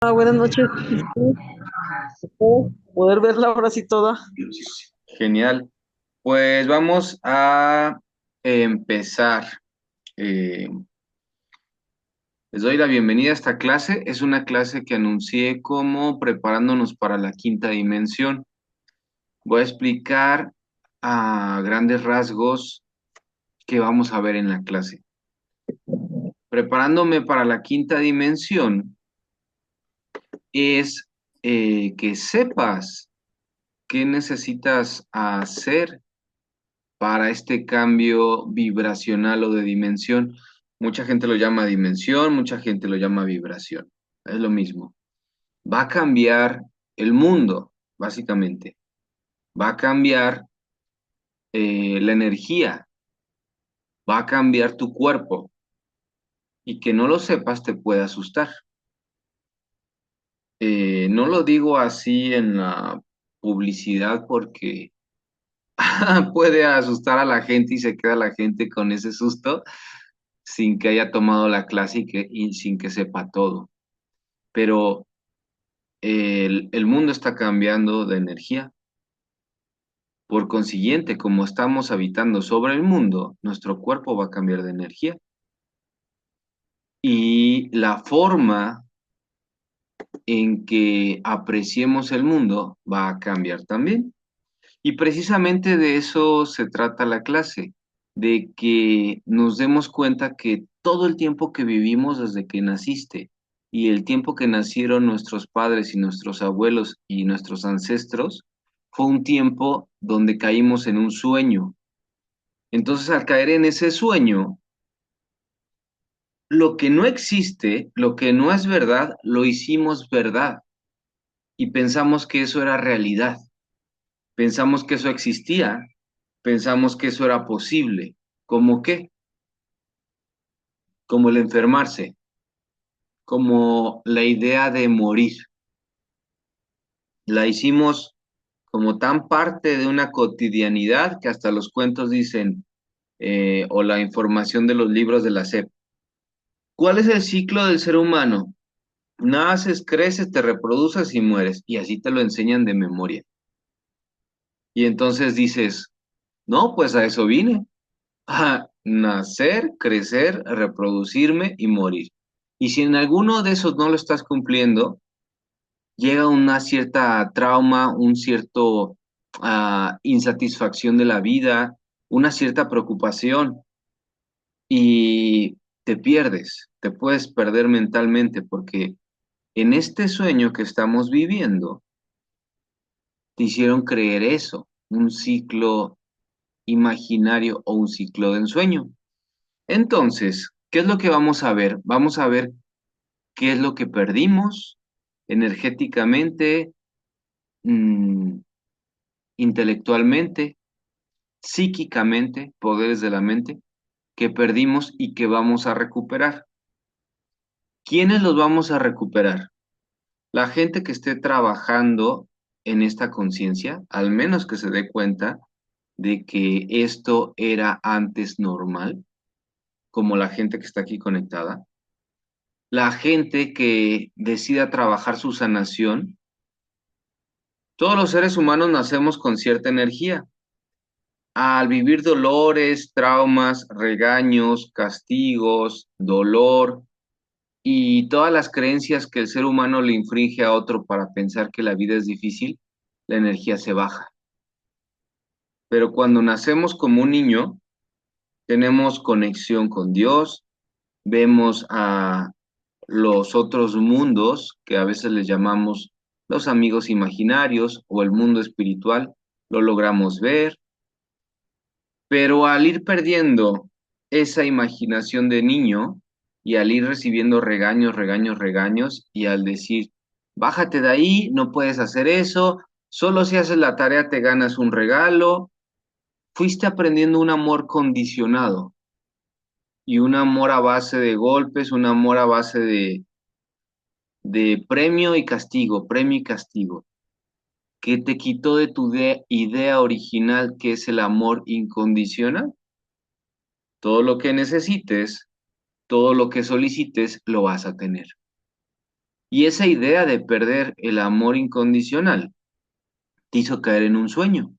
Buenas noches. Espero poder verla ahora sí toda. Genial. Pues vamos a empezar. Eh, Les doy la bienvenida a esta clase. Es una clase que anuncié como preparándonos para la quinta dimensión. Voy a explicar a grandes rasgos qué vamos a ver en la clase. Preparándome para la quinta dimensión es que sepas qué necesitas hacer para este cambio vibracional o de dimensión. Mucha gente lo llama dimensión, mucha gente lo llama vibración. Es lo mismo. Va a cambiar el mundo, básicamente. Va a cambiar la energía, va a cambiar tu cuerpo y que no lo sepas te puede asustar. No lo digo así en la publicidad porque puede asustar a la gente y se queda la gente con ese susto sin que haya tomado la clase y sin que sepa todo. Pero el mundo está cambiando de energía. Por consiguiente, como estamos habitando sobre el mundo, nuestro cuerpo va a cambiar de energía. Y la forma en que apreciemos el mundo va a cambiar también. Y precisamente de eso se trata la clase, de que nos demos cuenta que todo el tiempo que vivimos desde que naciste y el tiempo que nacieron nuestros padres y nuestros abuelos y nuestros ancestros, fue un tiempo donde caímos en un sueño. Entonces, al caer en ese sueño, lo que no existe, lo que no es verdad, lo hicimos verdad y pensamos que eso era realidad. Pensamos que eso existía, pensamos que eso era posible. ¿Cómo qué? Como el enfermarse, como la idea de morir. La hicimos como tan parte de una cotidianidad que hasta los cuentos dicen, o la información de los libros de la SEP. ¿Cuál es el ciclo del ser humano? Naces, creces, te reproduces y mueres. Y así te lo enseñan de memoria. Y entonces dices, no, pues a eso vine. A nacer, crecer, reproducirme y morir. Y si en alguno de esos no lo estás cumpliendo, llega una cierta trauma, un cierto insatisfacción de la vida, una cierta preocupación y te pierdes, te puedes perder mentalmente porque en este sueño que estamos viviendo, te hicieron creer eso, un ciclo imaginario o un ciclo de ensueño. Entonces, ¿qué es lo que vamos a ver? Vamos a ver qué es lo que perdimos energéticamente, mm, intelectualmente, psíquicamente, poderes de la mente, que perdimos y que vamos a recuperar. ¿Quiénes los vamos a recuperar? La gente que esté trabajando en esta conciencia, al menos que se dé cuenta de que esto era antes normal, como la gente que está aquí conectada. La gente que decida trabajar su sanación. Todos los seres humanos nacemos con cierta energía. Al vivir dolores, traumas, regaños, castigos, dolor y todas las creencias que el ser humano le infringe a otro para pensar que la vida es difícil, la energía se baja. Pero cuando nacemos como un niño, tenemos conexión con Dios, vemos a los otros mundos, que a veces les llamamos los amigos imaginarios o el mundo espiritual, lo logramos ver, pero al ir perdiendo esa imaginación de niño y al ir recibiendo regaños, regaños, regaños y al decir, bájate de ahí, no puedes hacer eso, solo si haces la tarea te ganas un regalo, fuiste aprendiendo un amor condicionado y un amor a base de golpes, un amor a base de premio y castigo, que te quitó de tu idea original que es el amor incondicional. Todo lo que necesites, todo lo que solicites, lo vas a tener. Y esa idea de perder el amor incondicional te hizo caer en un sueño.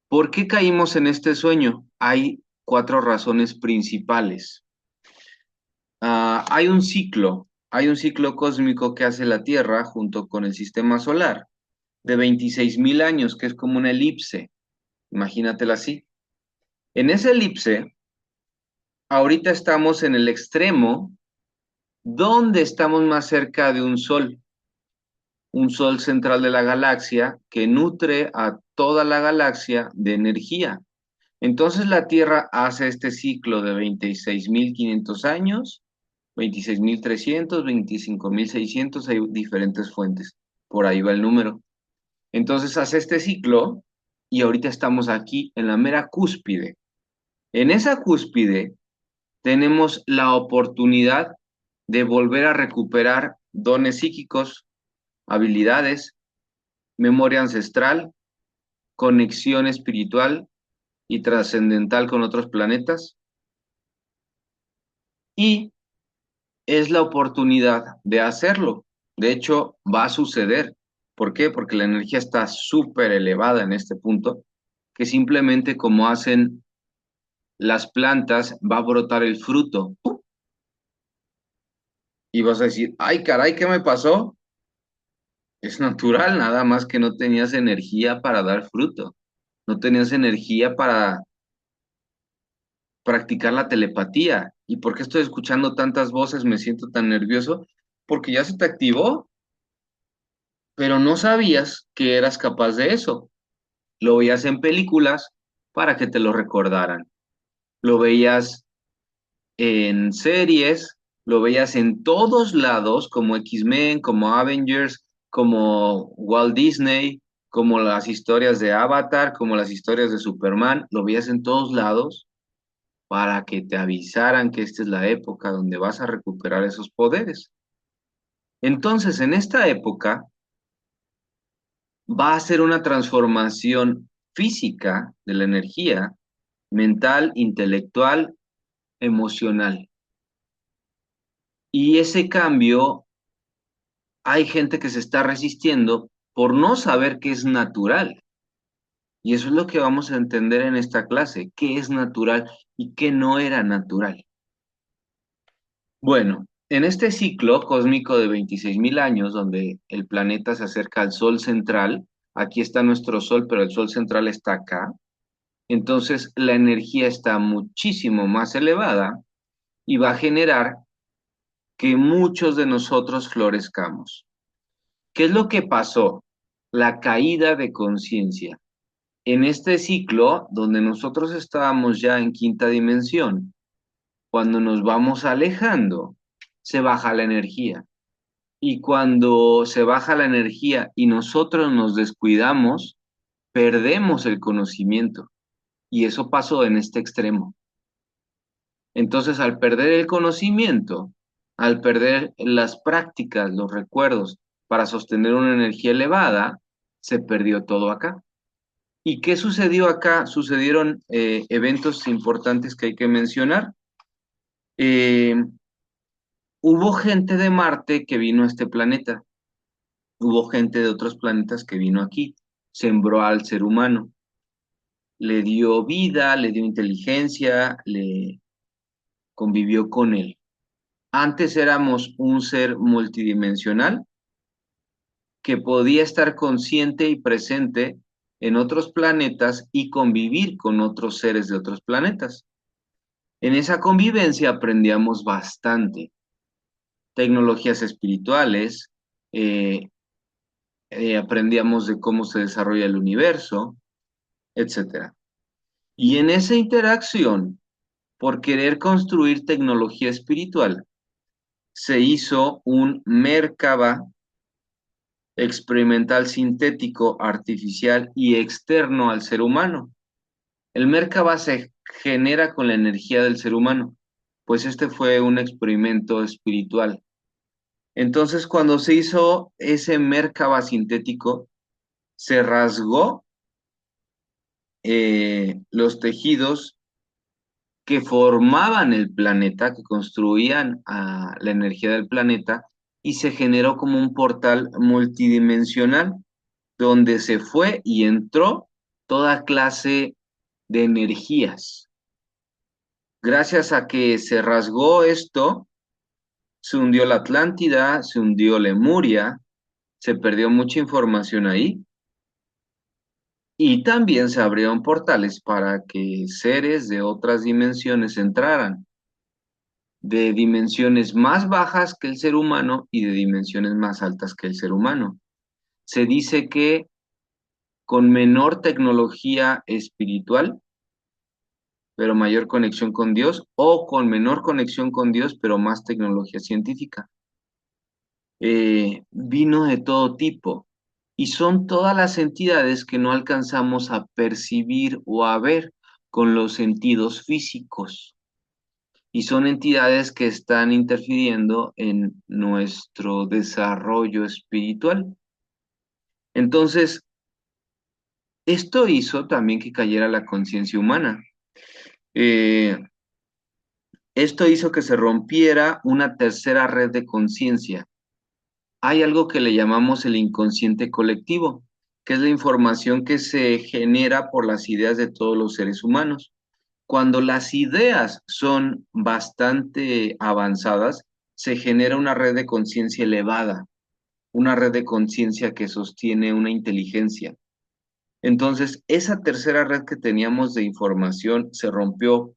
¿Por qué caímos en este sueño? Hay cuatro razones principales. Hay un ciclo cósmico que hace la Tierra junto con el sistema solar de 26.000 años, que es como una elipse, imagínatela así. En esa elipse, ahorita estamos en el extremo donde estamos más cerca de un sol central de la galaxia que nutre a toda la galaxia de energía. Entonces la Tierra hace este ciclo de 26.500 años, 26.300, 25.600, hay diferentes fuentes, por ahí va el número. Entonces hace este ciclo y ahorita estamos aquí en la mera cúspide. En esa cúspide tenemos la oportunidad de volver a recuperar dones psíquicos, habilidades, memoria ancestral, conexión espiritual y trascendental con otros planetas, y es la oportunidad de hacerlo. De hecho, va a suceder. ¿Por qué? Porque la energía está súper elevada en este punto, que simplemente como hacen las plantas, va a brotar el fruto. Y vas a decir, ay, caray, ¿qué me pasó? Es natural, nada más que no tenías energía para dar fruto. No tenías energía para practicar la telepatía. ¿Y por qué estoy escuchando tantas voces? Me siento tan nervioso. Porque ya se te activó, pero no sabías que eras capaz de eso. Lo veías en películas para que te lo recordaran. Lo veías en series, lo veías en todos lados, como X-Men, como Avengers, como Walt Disney, como las historias de Avatar, como las historias de Superman, lo veías en todos lados para que te avisaran que esta es la época donde vas a recuperar esos poderes. Entonces, en esta época va a ser una transformación física de la energía, mental, intelectual, emocional. Y ese cambio, hay gente que se está resistiendo por no saber qué es natural. Y eso es lo que vamos a entender en esta clase, qué es natural y qué no era natural. Bueno, en este ciclo cósmico de 26.000 años, donde el planeta se acerca al Sol central, aquí está nuestro Sol, pero el Sol central está acá, entonces la energía está muchísimo más elevada y va a generar que muchos de nosotros florezcamos. ¿Qué es lo que pasó? La caída de conciencia. En este ciclo, donde nosotros estábamos ya en quinta dimensión, cuando nos vamos alejando, se baja la energía. Y cuando se baja la energía y nosotros nos descuidamos, perdemos el conocimiento. Y eso pasó en este extremo. Entonces, al perder el conocimiento, al perder las prácticas, los recuerdos para sostener una energía elevada, se perdió todo acá. ¿Y qué sucedió acá? Sucedieron eventos importantes que hay que mencionar. Eh, Hubo gente de Marte que vino a este planeta, hubo gente de otros planetas que vino aquí, sembró al ser humano, le dio vida, le dio inteligencia, le convivió con él. Antes éramos un ser multidimensional que podía estar consciente y presente en otros planetas y convivir con otros seres de otros planetas. En esa convivencia aprendíamos bastante, tecnologías espirituales, eh, aprendíamos de cómo se desarrolla el universo, etcétera. Y en esa interacción, por querer construir tecnología espiritual, se hizo un Merkaba experimental sintético, artificial y externo al ser humano. El Merkaba se genera con la energía del ser humano, pues este fue un experimento espiritual. Entonces, cuando se hizo ese Merkaba sintético, se rasgó los tejidos que formaban el planeta, que construían la energía del planeta, y se generó como un portal multidimensional donde se fue y entró toda clase de energías. Gracias a que se rasgó esto, se hundió la Atlántida, se hundió Lemuria, se perdió mucha información ahí y también se abrieron portales para que seres de otras dimensiones entraran, de dimensiones más bajas que el ser humano y de dimensiones más altas que el ser humano. Se dice que con menor tecnología espiritual, pero mayor conexión con Dios, o con menor conexión con Dios, pero más tecnología científica. Vino de todo tipo y son todas las entidades que no alcanzamos a percibir o a ver con los sentidos físicos. Y son entidades que están interfiriendo en nuestro desarrollo espiritual. Entonces, esto hizo también que cayera la conciencia humana. Eh, Esto hizo que se rompiera una tercera red de conciencia. Hay algo que le llamamos el inconsciente colectivo, que es la información que se genera por las ideas de todos los seres humanos. Cuando las ideas son bastante avanzadas, se genera una red de conciencia elevada, una red de conciencia que sostiene una inteligencia. Entonces, esa tercera red que teníamos de información se rompió,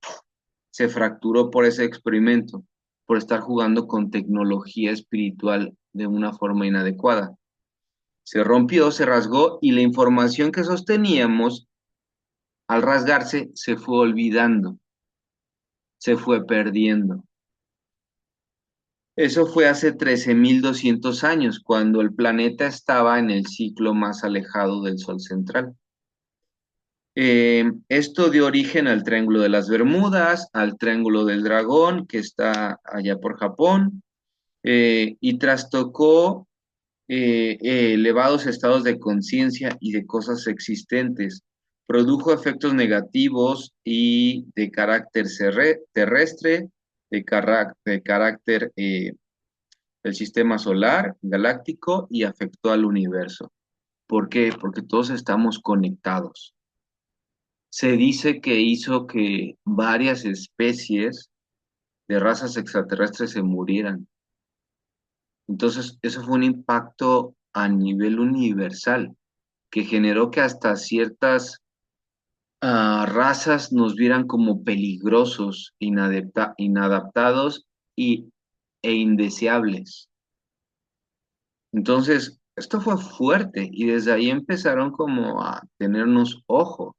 se fracturó por ese experimento, por estar jugando con tecnología espiritual de una forma inadecuada. Se rompió, se rasgó y la información que sosteníamos al rasgarse se fue olvidando, se fue perdiendo. Eso fue hace 13.200 años, cuando el planeta estaba en el ciclo más alejado del Sol central. Esto dio origen al Triángulo de las Bermudas, al Triángulo del Dragón, que está allá por Japón, y trastocó elevados estados de conciencia y de cosas existentes. Produjo efectos negativos y de carácter terrestre, de carácter del sistema solar, galáctico, y afectó al universo. ¿Por qué? Porque todos estamos conectados. Se dice que hizo que varias especies de razas extraterrestres se murieran. Entonces, eso fue un impacto a nivel universal que generó que hasta ciertas razas nos vieran como peligrosos, inadaptados y, e indeseables. Entonces, esto fue fuerte y desde ahí empezaron como a tenernos ojo.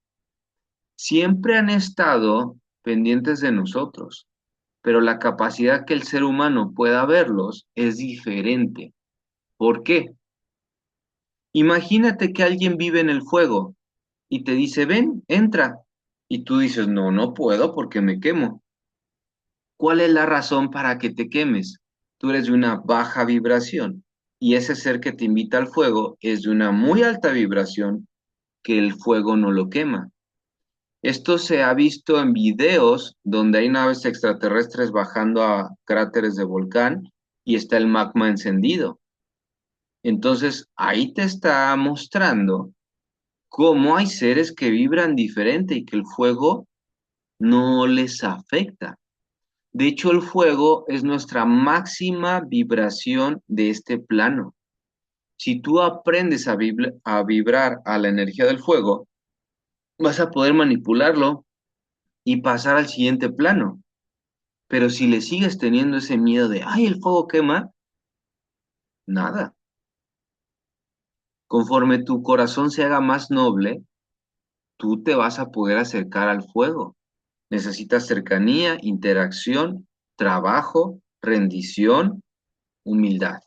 Siempre han estado pendientes de nosotros, pero la capacidad que el ser humano pueda verlos es diferente. ¿Por qué? Imagínate que alguien vive en el fuego y te dice, ven, entra. Y tú dices, no, no puedo porque me quemo. ¿Cuál es la razón para que te quemes? Tú eres de una baja vibración y ese ser que te invita al fuego es de una muy alta vibración que el fuego no lo quema. Esto se ha visto en videos donde hay naves extraterrestres bajando a cráteres de volcán y está el magma encendido. Entonces, ahí te está mostrando cómo hay seres que vibran diferente y que el fuego no les afecta. De hecho, el fuego es nuestra máxima vibración de este plano. Si tú aprendes a vibrar a la energía del fuego, vas a poder manipularlo y pasar al siguiente plano. Pero si le sigues teniendo ese miedo de, ay, el fuego quema, nada. Conforme tu corazón se haga más noble, tú te vas a poder acercar al fuego. Necesitas cercanía, interacción, trabajo, rendición, humildad,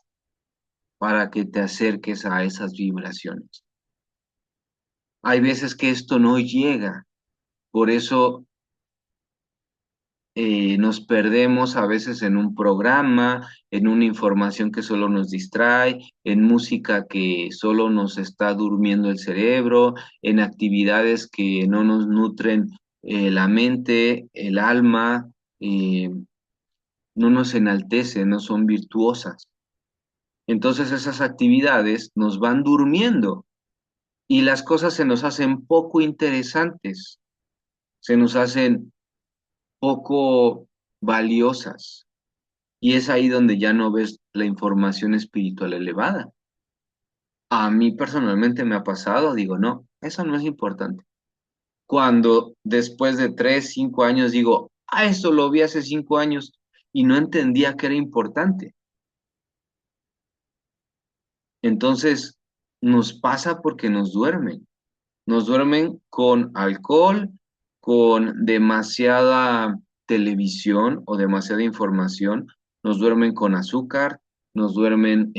para que te acerques a esas vibraciones. Hay veces que esto no llega, por eso nos perdemos a veces en un programa, en una información que solo nos distrae, en música que solo nos está durmiendo el cerebro, en actividades que no nos nutren la mente, el alma, no nos enaltecen, no son virtuosas. Entonces esas actividades nos van durmiendo y las cosas se nos hacen poco interesantes, se nos hacen poco valiosas. Y es ahí donde ya no ves la información espiritual elevada. A mí personalmente me ha pasado, digo, no, eso no es importante. Cuando después de 3, 5 años digo, eso lo vi hace 5 años y no entendía que era importante. Entonces, nos pasa porque nos duermen. Nos duermen con alcohol, con demasiada televisión o demasiada información. Nos duermen con azúcar, nos duermen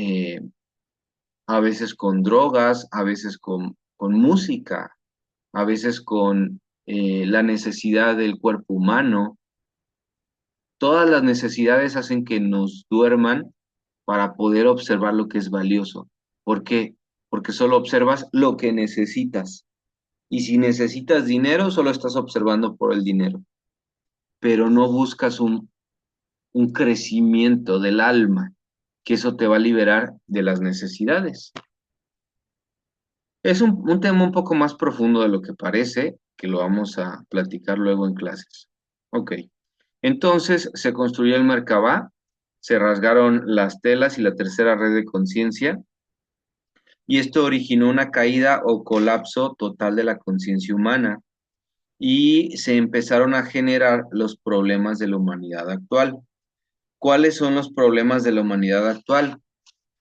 a veces con drogas, a veces con música, a veces con la necesidad del cuerpo humano. Todas las necesidades hacen que nos duerman para poder observar lo que es valioso. ¿Por qué? Porque solo observas lo que necesitas. Y si necesitas dinero, solo estás observando por el dinero, pero no buscas un crecimiento del alma, que eso te va a liberar de las necesidades. Es un tema un poco más profundo de lo que parece, que lo vamos a platicar luego en clases. Ok, entonces se construyó el Merkabah, se rasgaron las telas y la tercera red de conciencia, y esto originó una caída o colapso total de la conciencia humana, y se empezaron a generar los problemas de la humanidad actual. ¿Cuáles son los problemas de la humanidad actual?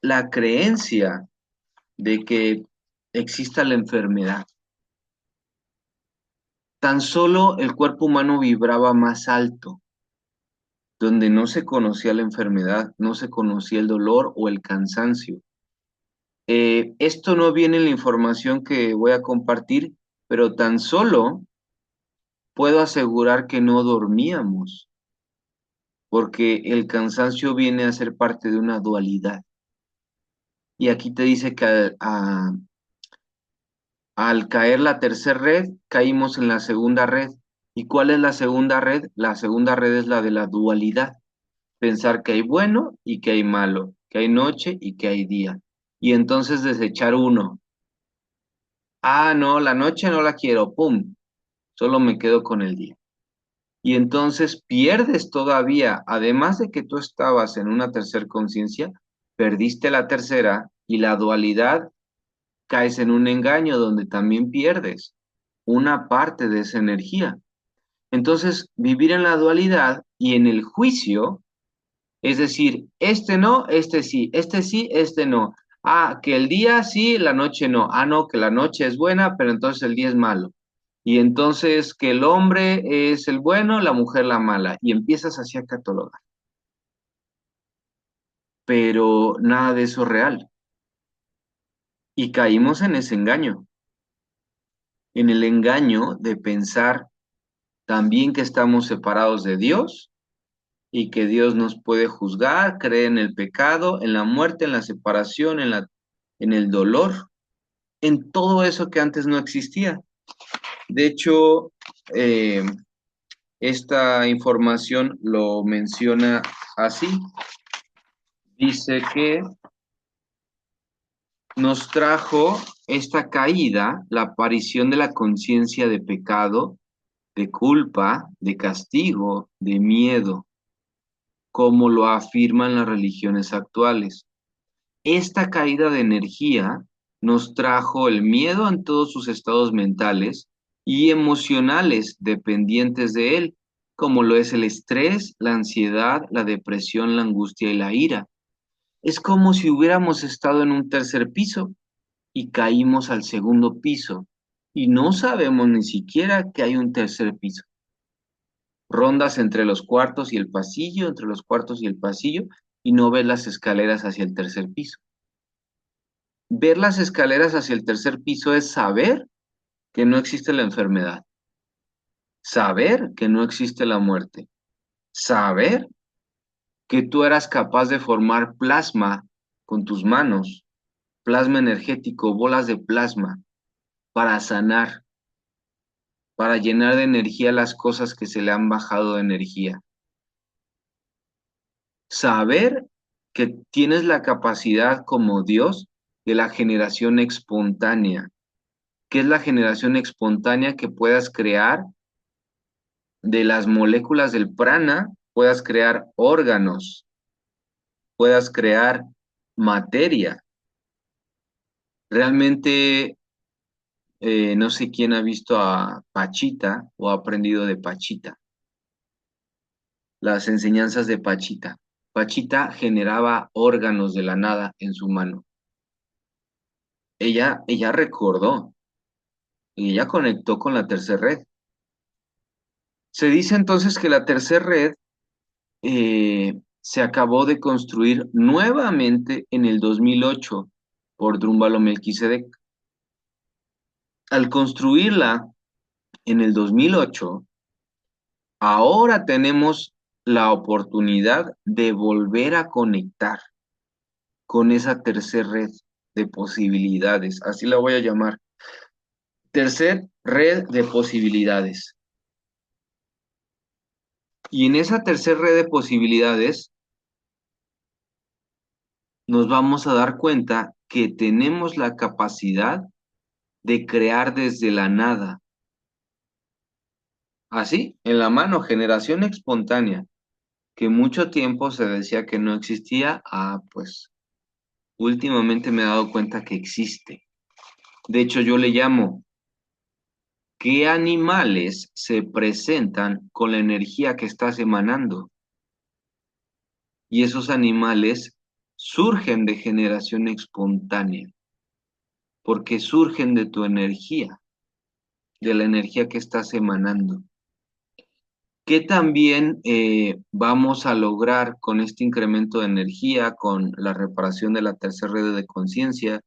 La creencia de que exista la enfermedad. Tan solo el cuerpo humano vibraba más alto, donde no se conocía la enfermedad, no se conocía el dolor o el cansancio. Esto no viene en la información que voy a compartir, pero tan solo puedo asegurar que no dormíamos, porque el cansancio viene a ser parte de una dualidad. Y aquí te dice que al caer la tercera red, caímos en la segunda red. ¿Y cuál es la segunda red? La segunda red es la de la dualidad. Pensar que hay bueno y que hay malo, que hay noche y que hay día. Y entonces desechar uno. Ah, no, la noche no la quiero, pum, solo me quedo con el día. Y entonces pierdes todavía, además de que tú estabas en una tercera conciencia, perdiste la tercera y la dualidad caes en un engaño donde también pierdes una parte de esa energía. Entonces, vivir en la dualidad y en el juicio, es decir, este no, este sí, este no. Ah, que el día sí, la noche no. Ah, no, que la noche es buena, pero entonces el día es malo. Y entonces que el hombre es el bueno, la mujer la mala. Y empiezas así a catalogar. Pero nada de eso es real. Y caímos en ese engaño, en el engaño de pensar también que estamos separados de Dios y que Dios nos puede juzgar, cree en el pecado, en la muerte, en la separación, en el dolor, en todo eso que antes no existía. De hecho, eh, esta información lo menciona así. Dice que nos trajo esta caída, la aparición de la conciencia de pecado, de culpa, de castigo, de miedo, como lo afirman las religiones actuales. Esta caída de energía nos trajo el miedo en todos sus estados mentales y emocionales dependientes de él, como lo es el estrés, la ansiedad, la depresión, la angustia y la ira. Es como si hubiéramos estado en un tercer piso y caímos al segundo piso y no sabemos ni siquiera que hay un tercer piso. Rondas entre los cuartos y el pasillo, entre los cuartos y el pasillo, y no ves las escaleras hacia el tercer piso. Ver las escaleras hacia el tercer piso es saber que no existe la enfermedad, saber que no existe la muerte, saber que tú eras capaz de formar plasma con tus manos, plasma energético, bolas de plasma, para sanar, para llenar de energía las cosas que se le han bajado de energía. Saber que tienes la capacidad como Dios de la generación espontánea. ¿Qué es la generación espontánea? Que puedas crear de las moléculas del prana, puedas crear órganos, puedas crear materia. Realmente no sé quién ha visto a Pachita o ha aprendido de Pachita, las enseñanzas de Pachita. Pachita generaba órganos de la nada en su mano. Ella recordó y ella conectó con la tercera red. Se dice entonces que la tercera red se acabó de construir nuevamente en el 2008 por Drúmbalo Melquisedec. Al construirla en el 2008, ahora tenemos la oportunidad de volver a conectar con esa tercera red de posibilidades, así la voy a llamar, tercer red de posibilidades. Y en esa tercera red de posibilidades nos vamos a dar cuenta que tenemos la capacidad de crear desde la nada. Así, en la mano, generación espontánea, que mucho tiempo se decía que no existía, pues últimamente me he dado cuenta que existe. De hecho, yo le llamo, ¿qué animales se presentan con la energía que estás emanando? Y esos animales surgen de generación espontánea, porque surgen de tu energía, de la energía que estás emanando. ¿Qué también vamos a lograr con este incremento de energía, con la reparación de la tercera red de conciencia,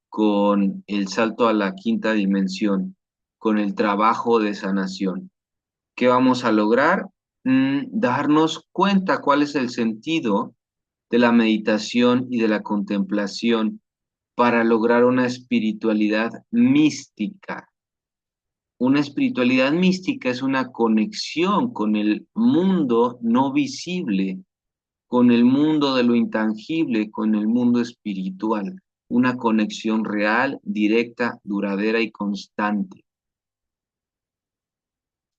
con el salto a la quinta dimensión, con el trabajo de sanación? ¿Qué vamos a lograr? Darnos cuenta cuál es el sentido de la meditación y de la contemplación para lograr una espiritualidad mística. Una espiritualidad mística es una conexión con el mundo no visible, con el mundo de lo intangible, con el mundo espiritual. Una conexión real, directa, duradera y constante.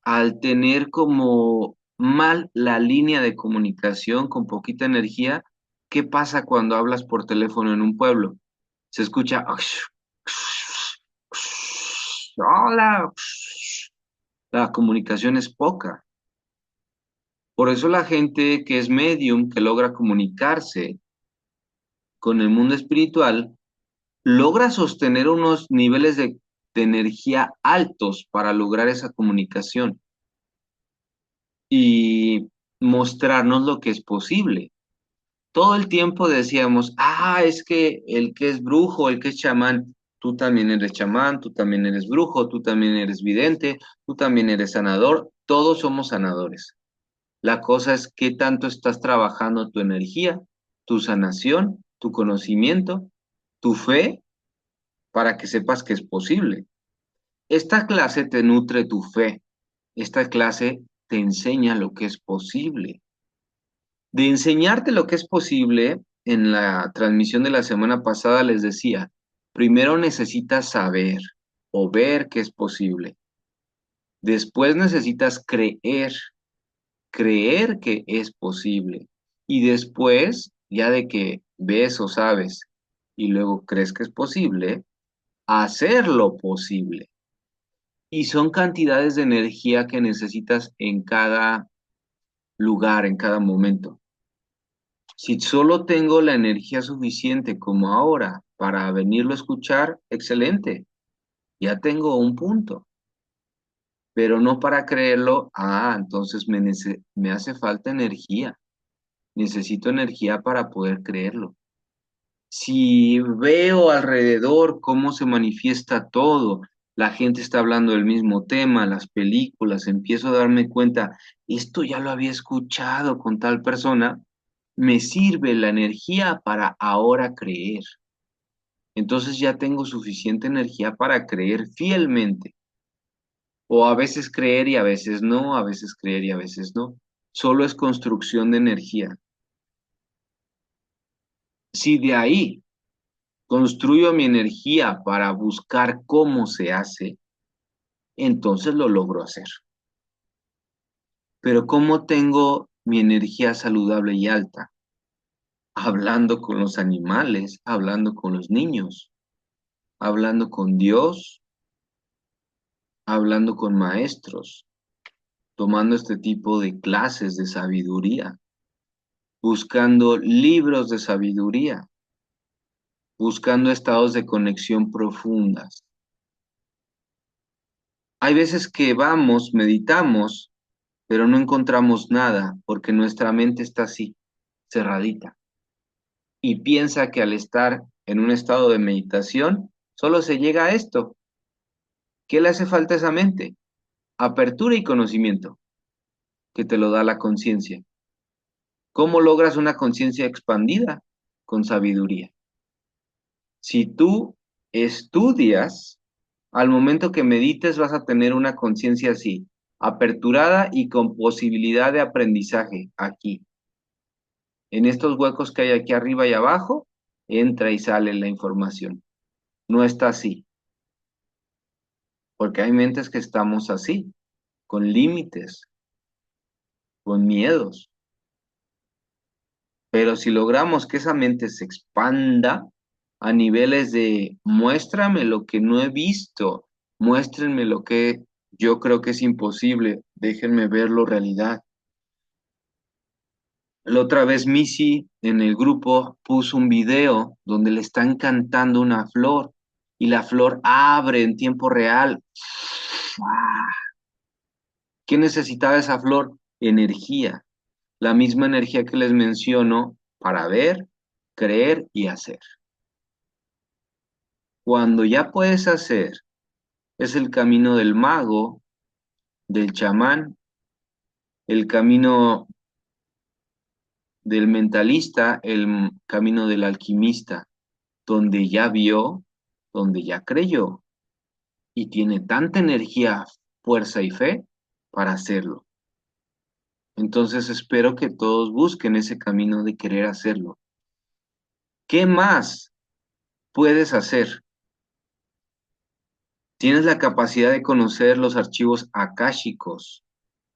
Al tener como mal la línea de comunicación con poquita energía, ¿qué pasa cuando hablas por teléfono en un pueblo? Se escucha, hola, la comunicación es poca. Por eso la gente que es medium, que logra comunicarse con el mundo espiritual, logra sostener unos niveles de energía altos para lograr esa comunicación y mostrarnos lo que es posible. Todo el tiempo decíamos, es que el que es brujo, el que es chamán, tú también eres chamán, tú también eres brujo, tú también eres vidente, tú también eres sanador, todos somos sanadores. La cosa es qué tanto estás trabajando tu energía, tu sanación, tu conocimiento, tu fe, para que sepas que es posible. Esta clase te nutre tu fe, esta clase te enseña lo que es posible. De enseñarte lo que es posible, en la transmisión de la semana pasada les decía, primero necesitas saber o ver que es posible. Después necesitas creer que es posible. Y después, ya de que ves o sabes y luego crees que es posible, hacerlo posible. Y son cantidades de energía que necesitas en cada lugar, en cada momento. Si solo tengo la energía suficiente como ahora para venirlo a escuchar, excelente, ya tengo un punto, pero no para creerlo, entonces me hace falta energía, necesito energía para poder creerlo. Si veo alrededor cómo se manifiesta todo, la gente está hablando del mismo tema, las películas, empiezo a darme cuenta, esto ya lo había escuchado con tal persona, me sirve la energía para ahora creer. Entonces ya tengo suficiente energía para creer fielmente. O a veces creer y a veces no, a veces creer y a veces no. Solo es construcción de energía. Si de ahí construyo mi energía para buscar cómo se hace, entonces lo logro hacer. Pero ¿cómo tengo mi energía saludable y alta? Hablando con los animales, hablando con los niños, hablando con Dios, hablando con maestros, tomando este tipo de clases de sabiduría, buscando libros de sabiduría, buscando estados de conexión profundas. Hay veces que vamos, meditamos, pero no encontramos nada porque nuestra mente está así, cerradita, y piensa que al estar en un estado de meditación, solo se llega a esto. ¿Qué le hace falta a esa mente? Apertura y conocimiento, que te lo da la conciencia. ¿Cómo logras una conciencia expandida? Con sabiduría. Si tú estudias, al momento que medites vas a tener una conciencia así, aperturada y con posibilidad de aprendizaje aquí. En estos huecos que hay aquí arriba y abajo, entra y sale la información. No está así, porque hay mentes que estamos así, con límites, con miedos. Pero si logramos que esa mente se expanda a niveles de muéstrame lo que no he visto, muéstrenme lo que yo creo que es imposible, déjenme verlo realidad. La otra vez Missy en el grupo puso un video donde le están cantando una flor y la flor abre en tiempo real. ¿Qué necesitaba esa flor? Energía, la misma energía que les menciono para ver, creer y hacer. Cuando ya puedes hacer, es el camino del mago, del chamán, el camino del mentalista, el camino del alquimista, donde ya vio, donde ya creyó y tiene tanta energía, fuerza y fe para hacerlo. Entonces espero que todos busquen ese camino de querer hacerlo. ¿Qué más puedes hacer? Tienes la capacidad de conocer los archivos akáshicos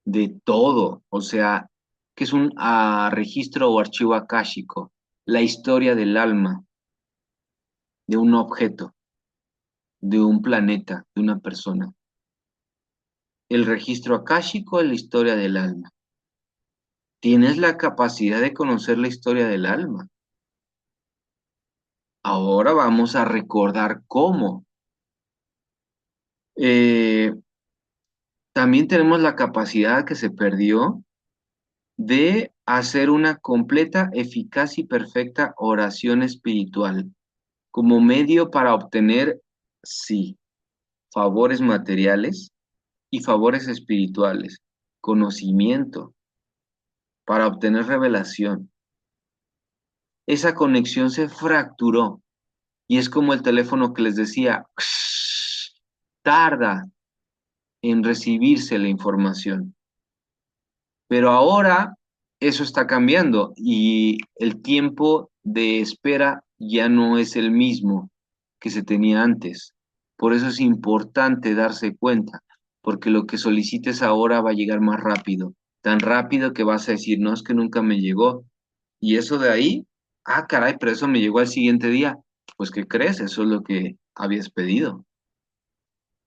de todo, o sea, que es un registro o archivo akáshico, la historia del alma, de un objeto, de un planeta, de una persona. El registro akáshico es la historia del alma. Tienes la capacidad de conocer la historia del alma. Ahora vamos a recordar cómo. Eh, También tenemos la capacidad que se perdió de hacer una completa, eficaz y perfecta oración espiritual como medio para obtener, sí, favores materiales y favores espirituales, conocimiento, para obtener revelación. Esa conexión se fracturó y es como el teléfono que les decía, tarda en recibirse la información. Pero ahora eso está cambiando y el tiempo de espera ya no es el mismo que se tenía antes. Por eso es importante darse cuenta, porque lo que solicites ahora va a llegar más rápido, tan rápido que vas a decir, no, es que nunca me llegó. Y eso de ahí, ah, caray, pero eso me llegó al siguiente día. Pues, ¿qué crees? Eso es lo que habías pedido.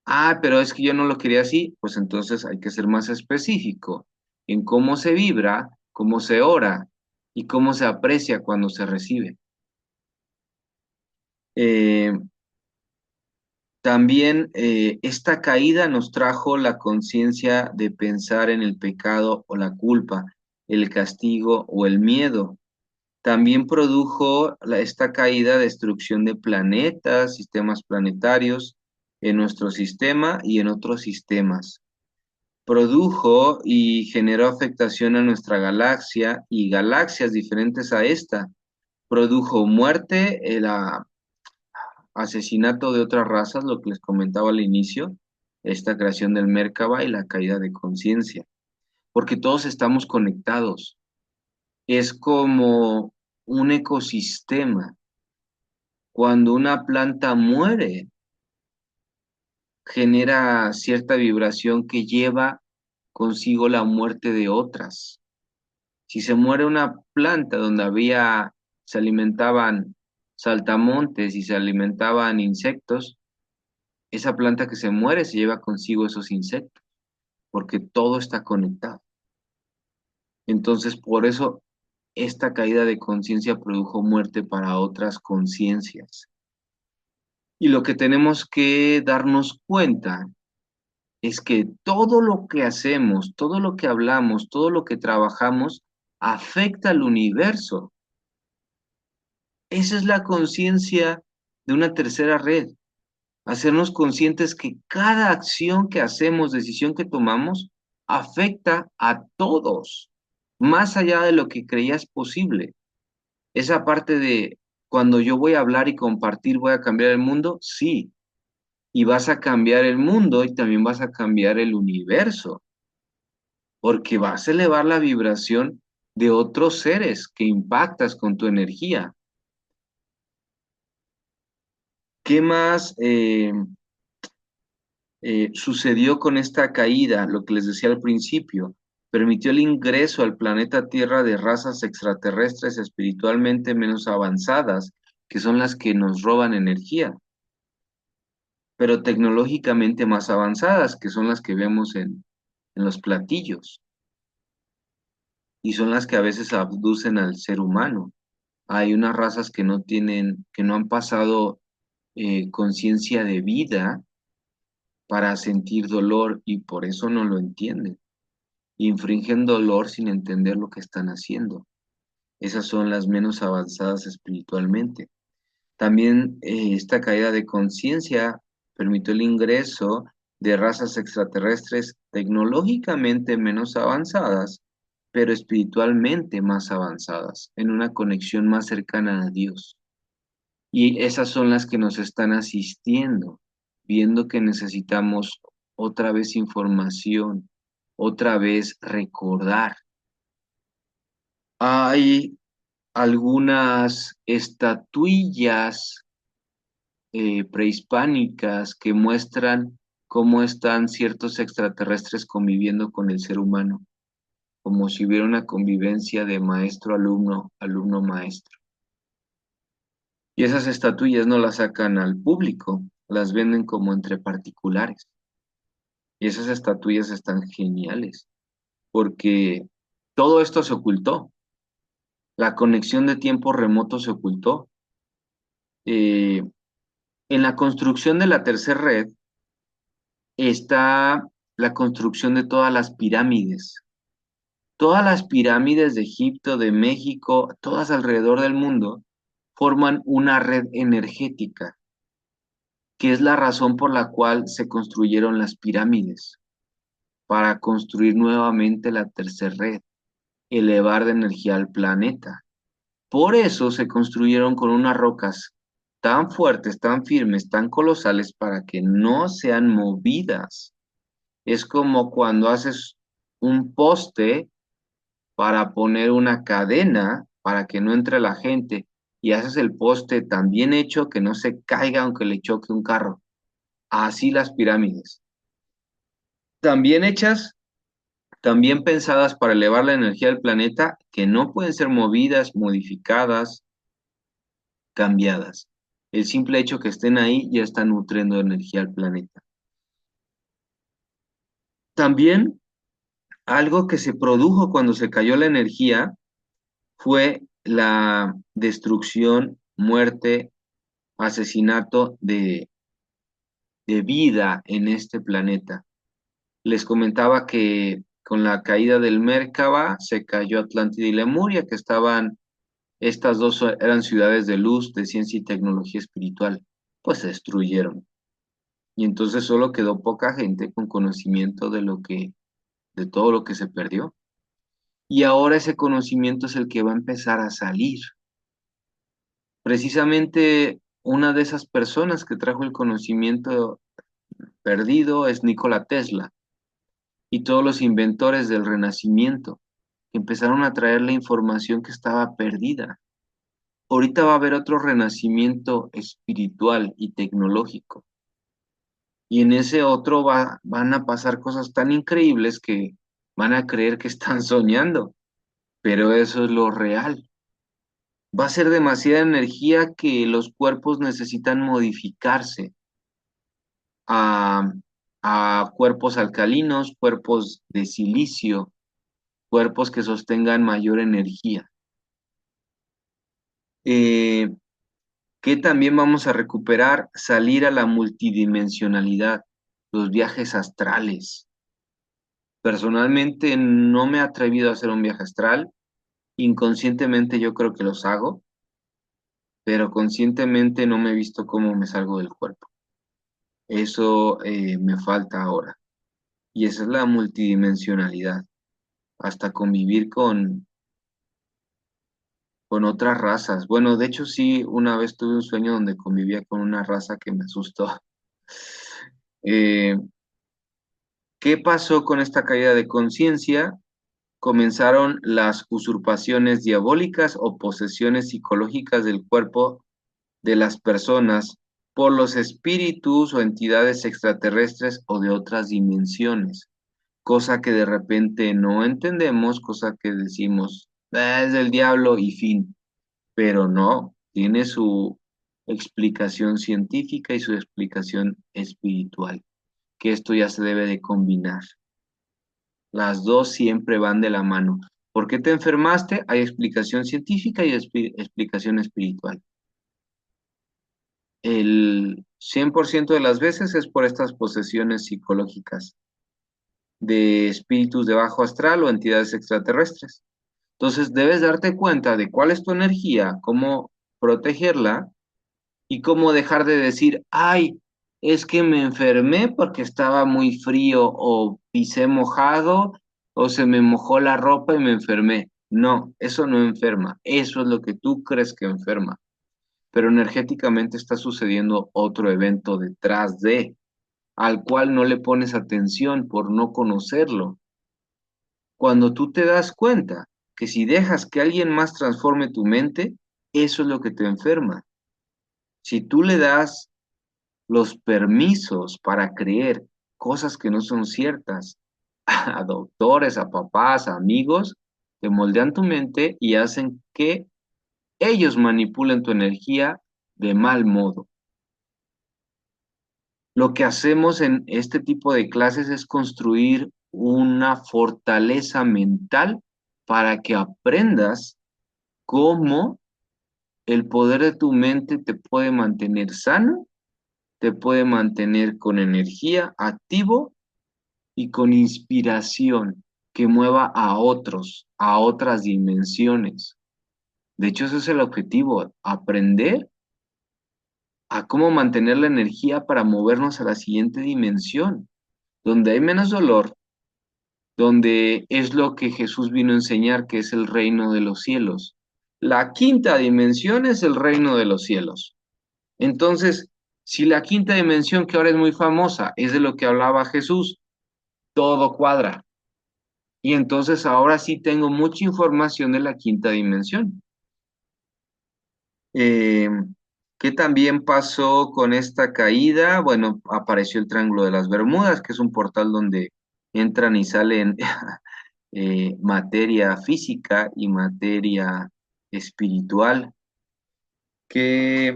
Ah, pero es que yo no lo quería así, pues entonces hay que ser más específico en cómo se vibra, cómo se ora y cómo se aprecia cuando se recibe. Eh, También esta caída nos trajo la conciencia de pensar en el pecado o la culpa, el castigo o el miedo. También produjo esta caída destrucción de planetas, sistemas planetarios en nuestro sistema y en otros sistemas. Produjo y generó afectación a nuestra galaxia y galaxias diferentes a esta. Produjo muerte, el asesinato de otras razas, lo que les comentaba al inicio, esta creación del Merkaba y la caída de conciencia, porque todos estamos conectados. Es como un ecosistema. Cuando una planta muere, genera cierta vibración que lleva consigo la muerte de otras. Si se muere una planta donde se alimentaban saltamontes y se alimentaban insectos, esa planta que se muere se lleva consigo esos insectos, porque todo está conectado. Entonces, por eso esta caída de conciencia produjo muerte para otras conciencias. Y lo que tenemos que darnos cuenta es que todo lo que hacemos, todo lo que hablamos, todo lo que trabajamos afecta al universo. Esa es la conciencia de una tercera red. Hacernos conscientes que cada acción que hacemos, decisión que tomamos, afecta a todos, más allá de lo que creías posible. Esa parte de cuando yo voy a hablar y compartir, voy a cambiar el mundo, sí, y vas a cambiar el mundo y también vas a cambiar el universo, porque vas a elevar la vibración de otros seres que impactas con tu energía. ¿Qué más sucedió con esta caída? Lo que les decía al principio, permitió el ingreso al planeta Tierra de razas extraterrestres espiritualmente menos avanzadas, que son las que nos roban energía, pero tecnológicamente más avanzadas, que son las que vemos en los platillos, y son las que a veces abducen al ser humano. Hay unas razas que no tienen, que no han pasado conciencia de vida para sentir dolor y por eso no lo entienden. Infringen dolor sin entender lo que están haciendo. Esas son las menos avanzadas espiritualmente. También esta caída de conciencia permitió el ingreso de razas extraterrestres tecnológicamente menos avanzadas, pero espiritualmente más avanzadas, en una conexión más cercana a Dios. Y esas son las que nos están asistiendo, viendo que necesitamos otra vez información, otra vez recordar. Hay algunas estatuillas prehispánicas que muestran cómo están ciertos extraterrestres conviviendo con el ser humano, como si hubiera una convivencia de maestro-alumno, alumno-maestro. Y esas estatuillas no las sacan al público, las venden como entre particulares. Y esas estatuillas están geniales, porque todo esto se ocultó. La conexión de tiempo remoto se ocultó. Eh, en la construcción de la tercera red está la construcción de todas las pirámides. Todas las pirámides de Egipto, de México, todas alrededor del mundo, forman una red energética, que es la razón por la cual se construyeron las pirámides, para construir nuevamente la tercera red, elevar de energía al planeta. Por eso se construyeron con unas rocas tan fuertes, tan firmes, tan colosales, para que no sean movidas. Es como cuando haces un poste para poner una cadena para que no entre la gente y haces el poste tan bien hecho que no se caiga aunque le choque un carro. Así las pirámides. Tan bien hechas, tan bien pensadas para elevar la energía del planeta que no pueden ser movidas, modificadas, cambiadas. El simple hecho que estén ahí ya está nutriendo energía al planeta. También algo que se produjo cuando se cayó la energía fue la destrucción, muerte, asesinato de vida en este planeta. Les comentaba que con la caída del Merkaba se cayó Atlántida y Lemuria, que estaban, estas dos eran ciudades de luz, de ciencia y tecnología espiritual, pues se destruyeron. Y entonces solo quedó poca gente con conocimiento de todo lo que se perdió. Y ahora ese conocimiento es el que va a empezar a salir. Precisamente una de esas personas que trajo el conocimiento perdido es Nikola Tesla y todos los inventores del Renacimiento que empezaron a traer la información que estaba perdida. ahorita va a haber otro renacimiento espiritual y tecnológico. Y en ese otro van a pasar cosas tan increíbles que van a creer que están soñando, pero eso es lo real. Va a ser demasiada energía que los cuerpos necesitan modificarse a, a cuerpos alcalinos, cuerpos de silicio, cuerpos que sostengan mayor energía. Eh, que también vamos a recuperar, salir a la multidimensionalidad, los viajes astrales. Personalmente no me he atrevido a hacer un viaje astral, inconscientemente yo creo que los hago, pero conscientemente no me he visto cómo me salgo del cuerpo. Eso me falta ahora. Y esa es la multidimensionalidad, hasta convivir con otras razas. Bueno, de hecho sí, una vez tuve un sueño donde convivía con una raza que me asustó. Eh, ¿Qué pasó con esta caída de conciencia? Comenzaron las usurpaciones diabólicas o posesiones psicológicas del cuerpo de las personas por los espíritus o entidades extraterrestres o de otras dimensiones, cosa que de repente no entendemos, cosa que decimos, "Ah, es del diablo y fin", pero no, tiene su explicación científica y su explicación espiritual, que esto ya se debe de combinar. Las dos siempre van de la mano. ¿Por qué te enfermaste? Hay explicación científica y explicación espiritual. El 100% de las veces es por estas posesiones psicológicas de espíritus de bajo astral o entidades extraterrestres. Entonces debes darte cuenta de cuál es tu energía, cómo protegerla y cómo dejar de decir, ay, es que me enfermé porque estaba muy frío o pisé mojado o se me mojó la ropa y me enfermé. No, eso no enferma, eso es lo que tú crees que enferma, pero energéticamente está sucediendo otro evento detrás de, al cual no le pones atención por no conocerlo. Cuando tú te das cuenta que si dejas que alguien más transforme tu mente, eso es lo que te enferma. Si tú le das los permisos para creer cosas que no son ciertas a doctores, a papás, a amigos, te moldean tu mente y hacen que ellos manipulen tu energía de mal modo. Lo que hacemos en este tipo de clases es construir una fortaleza mental para que aprendas cómo el poder de tu mente te puede mantener sano, te puede mantener con energía, activo y con inspiración que mueva a otros, a otras dimensiones. De hecho, ese es el objetivo, aprender a cómo mantener la energía para movernos a la siguiente dimensión, donde hay menos dolor, donde es lo que Jesús vino a enseñar, que es el reino de los cielos. La quinta dimensión es el reino de los cielos. Entonces, si la quinta dimensión, que ahora es muy famosa, es de lo que hablaba Jesús, todo cuadra. Y entonces ahora sí tengo mucha información de la quinta dimensión. Eh, ¿Qué también pasó con esta caída? Bueno, apareció el Triángulo de las Bermudas, que es un portal donde entran y salen materia física y materia espiritual. ¿Qué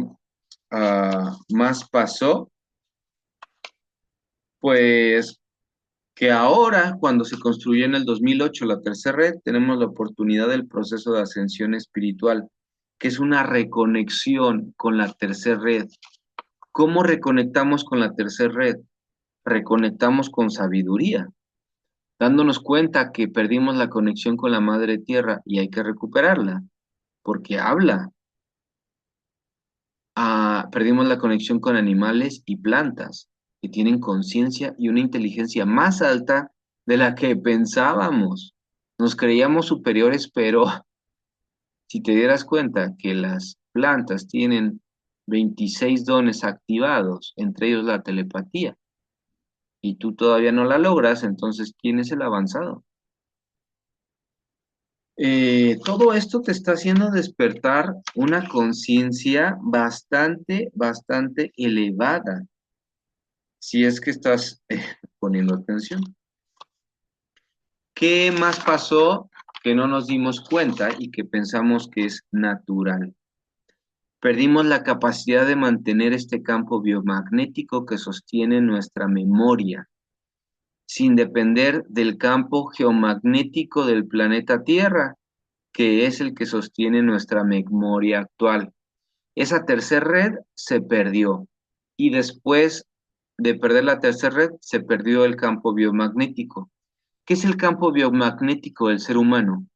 más pasó? Pues que ahora, cuando se construyó en el 2008 la tercera red, tenemos la oportunidad del proceso de ascensión espiritual, que es una reconexión con la tercera red. ¿Cómo reconectamos con la tercera red? Reconectamos con sabiduría, dándonos cuenta que perdimos la conexión con la madre tierra y hay que recuperarla, porque habla. Perdimos la conexión con animales y plantas, que tienen conciencia y una inteligencia más alta de la que pensábamos. Nos creíamos superiores, pero si te dieras cuenta que las plantas tienen 26 dones activados, entre ellos la telepatía, y tú todavía no la logras, entonces, ¿quién es el avanzado? Todo esto te está haciendo despertar una conciencia bastante, bastante elevada, si es que estás poniendo atención. ¿Qué más pasó que no nos dimos cuenta y que pensamos que es natural? Perdimos la capacidad de mantener este campo biomagnético que sostiene nuestra memoria, sin depender del campo geomagnético del planeta Tierra, que es el que sostiene nuestra memoria actual. Esa tercera red se perdió y después de perder la tercera red se perdió el campo biomagnético. ¿Qué es el campo biomagnético del ser humano?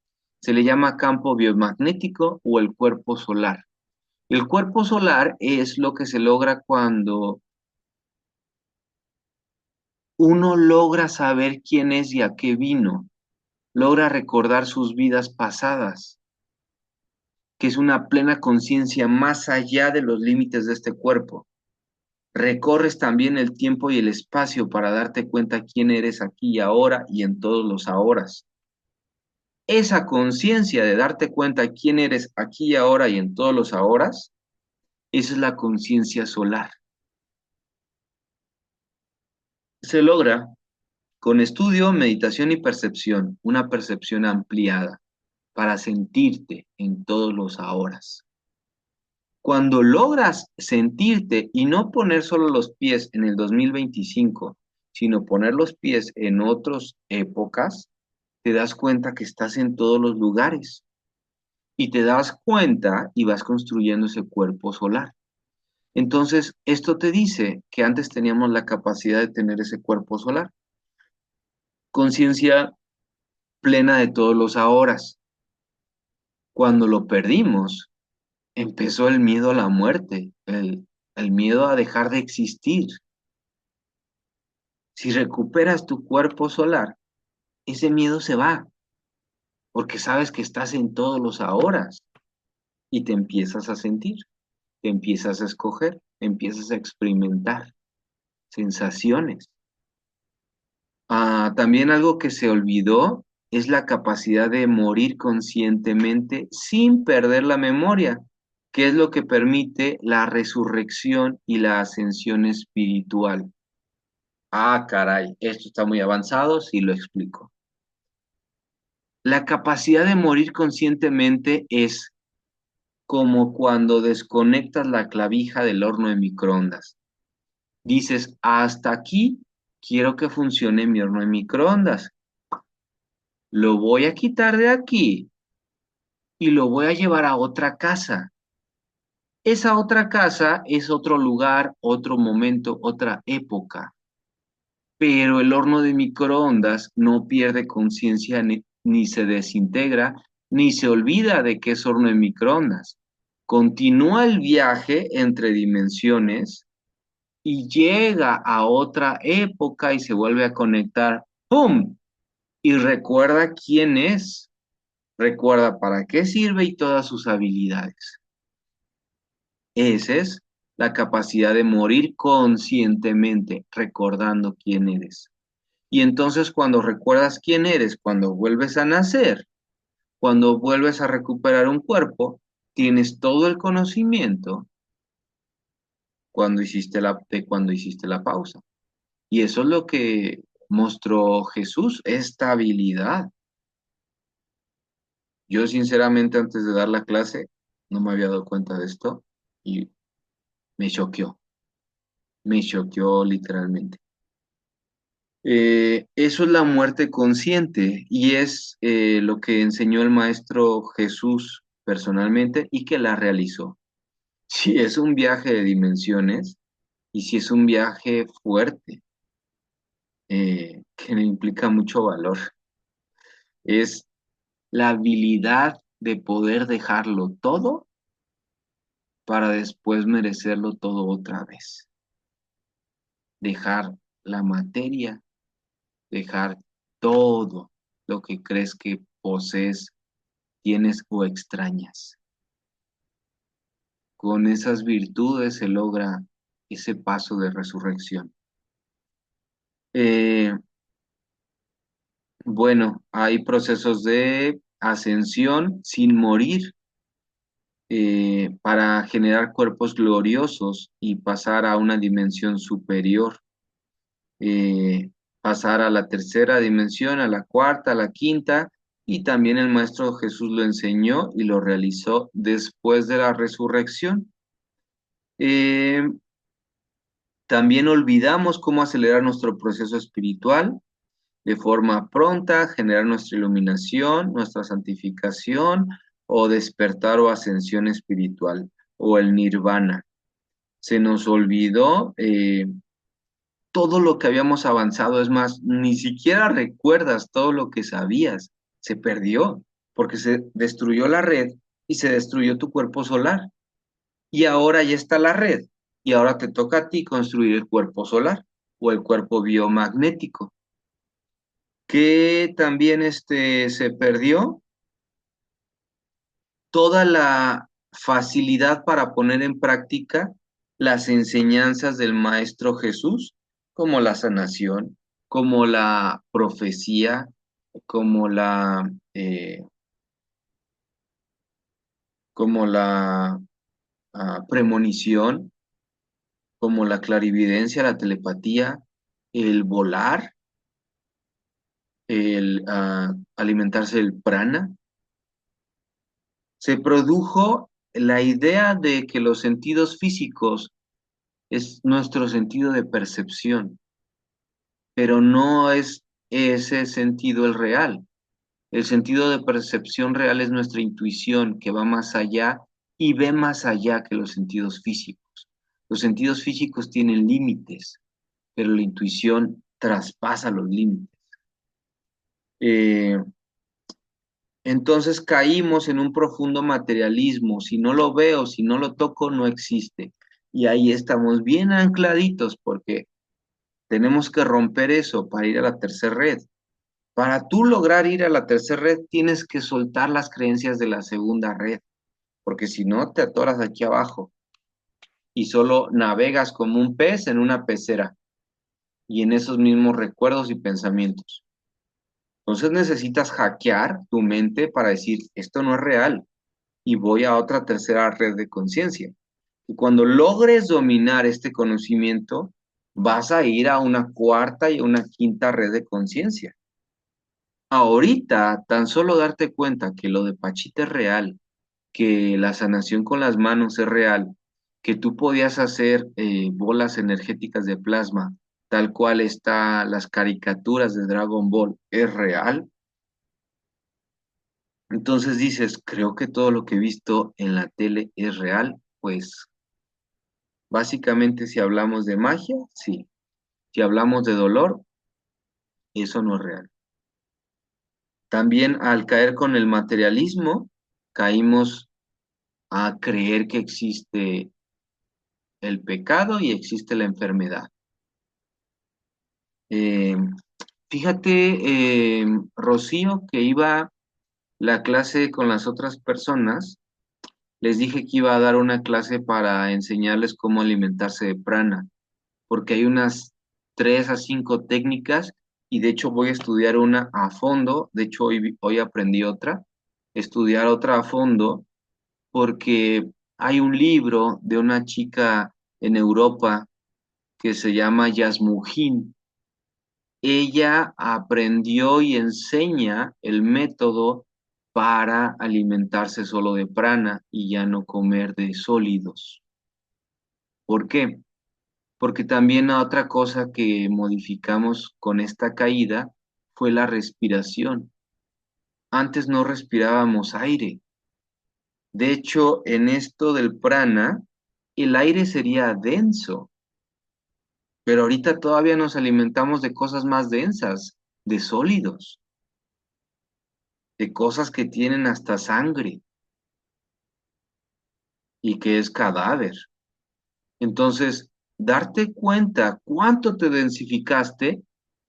Se le llama campo biomagnético o el cuerpo solar. El cuerpo solar es lo que se logra cuando uno logra saber quién es y a qué vino, logra recordar sus vidas pasadas, que es una plena conciencia más allá de los límites de este cuerpo. Recorres también el tiempo y el espacio para darte cuenta quién eres aquí y ahora y en todos los ahoras. Esa conciencia de darte cuenta quién eres aquí y ahora y en todos los ahoras, esa es la conciencia solar. Se logra con estudio, meditación y percepción, una percepción ampliada para sentirte en todos los ahoras. Cuando logras sentirte y no poner solo los pies en el 2025, sino poner los pies en otras épocas, te das cuenta que estás en todos los lugares y te das cuenta y vas construyendo ese cuerpo solar. Entonces, esto te dice que antes teníamos la capacidad de tener ese cuerpo solar, conciencia plena de todos los ahoras. Cuando lo perdimos, empezó el miedo a la muerte, el miedo a dejar de existir. Si recuperas tu cuerpo solar, ese miedo se va, porque sabes que estás en todos los ahoras y te empiezas a sentir, te empiezas a escoger, empiezas a experimentar sensaciones. También algo que se olvidó es la capacidad de morir conscientemente sin perder la memoria, que es lo que permite la resurrección y la ascensión espiritual. Caray, esto está muy avanzado, sí lo explico. La capacidad de morir conscientemente es como cuando desconectas la clavija del horno de microondas. Dices, hasta aquí quiero que funcione mi horno de microondas. Lo voy a quitar de aquí y lo voy a llevar a otra casa. Esa otra casa es otro lugar, otro momento, otra época. Pero el horno de microondas no pierde conciencia ni se desintegra, ni se olvida de que es horno de microondas. Continúa el viaje entre dimensiones y llega a otra época y se vuelve a conectar. ¡Pum! Y recuerda quién es, recuerda para qué sirve y todas sus habilidades. Esa es la capacidad de morir conscientemente, recordando quién eres. Y entonces cuando recuerdas quién eres, cuando vuelves a nacer, cuando vuelves a recuperar un cuerpo, tienes todo el conocimiento de cuando hiciste la pausa. Y eso es lo que mostró Jesús, esta habilidad. Yo sinceramente antes de dar la clase no me había dado cuenta de esto y me me choqueó literalmente. Eso es la muerte consciente y es lo que enseñó el Maestro Jesús personalmente y que la realizó. Si es un viaje de dimensiones y si es un viaje fuerte, que implica mucho valor, es la habilidad de poder dejarlo todo para después merecerlo todo otra vez. Dejar la materia, dejar todo lo que crees que posees, tienes o extrañas. Con esas virtudes se logra ese paso de resurrección. Eh, bueno, hay procesos de ascensión sin morir, para generar cuerpos gloriosos y pasar a una dimensión superior, eh, pasar a la tercera dimensión, a la cuarta, a la quinta, y también el Maestro Jesús lo enseñó y lo realizó después de la resurrección. Eh, También olvidamos cómo acelerar nuestro proceso espiritual de forma pronta, generar nuestra iluminación, nuestra santificación o despertar o ascensión espiritual o el nirvana. Se nos olvidó todo lo que habíamos avanzado, es más, ni siquiera recuerdas todo lo que sabías, se perdió porque se destruyó la red y se destruyó tu cuerpo solar. Y ahora ya está la red y ahora te toca a ti construir el cuerpo solar o el cuerpo biomagnético, que también se perdió toda la facilidad para poner en práctica las enseñanzas del Maestro Jesús, como la sanación, como la profecía, como la premonición, como la clarividencia, la telepatía, el volar, el alimentarse del prana. Se produjo la idea de que los sentidos físicos es nuestro sentido de percepción, pero no es ese sentido el real. El sentido de percepción real es nuestra intuición que va más allá y ve más allá que los sentidos físicos. Los sentidos físicos tienen límites, pero la intuición traspasa los límites. Eh, entonces caímos en un profundo materialismo. Si no lo veo, si no lo toco, no existe. Y ahí estamos bien ancladitos porque tenemos que romper eso para ir a la tercera red. Para tú lograr ir a la tercera red, tienes que soltar las creencias de la segunda red, porque si no, te atoras aquí abajo y solo navegas como un pez en una pecera y en esos mismos recuerdos y pensamientos. Entonces necesitas hackear tu mente para decir, esto no es real y voy a otra tercera red de conciencia. Y cuando logres dominar este conocimiento, vas a ir a una cuarta y una quinta red de conciencia. Ahorita, tan solo darte cuenta que lo de Pachita es real, que la sanación con las manos es real, que tú podías hacer bolas energéticas de plasma, tal cual está las caricaturas de Dragon Ball, es real. Entonces dices, creo que todo lo que he visto en la tele es real. Pues básicamente si hablamos de magia, sí. Si hablamos de dolor, eso no es real. También al caer con el materialismo, caímos a creer que existe el pecado y existe la enfermedad. Eh, Fíjate, Rocío, que iba la clase con las otras personas, les dije que iba a dar una clase para enseñarles cómo alimentarse de prana, porque hay unas 3 a 5 técnicas y de hecho voy a estudiar una a fondo, de hecho hoy aprendí otra, estudiar otra a fondo, porque hay un libro de una chica en Europa que se llama Yasmujin. Ella aprendió y enseña el método para alimentarse solo de prana y ya no comer de sólidos. ¿Por qué? Porque también otra cosa que modificamos con esta caída fue la respiración. Antes no respirábamos aire. De hecho, en esto del prana, el aire sería denso, pero ahorita todavía nos alimentamos de cosas más densas, de sólidos, de cosas que tienen hasta sangre y que es cadáver. Entonces, darte cuenta cuánto te densificaste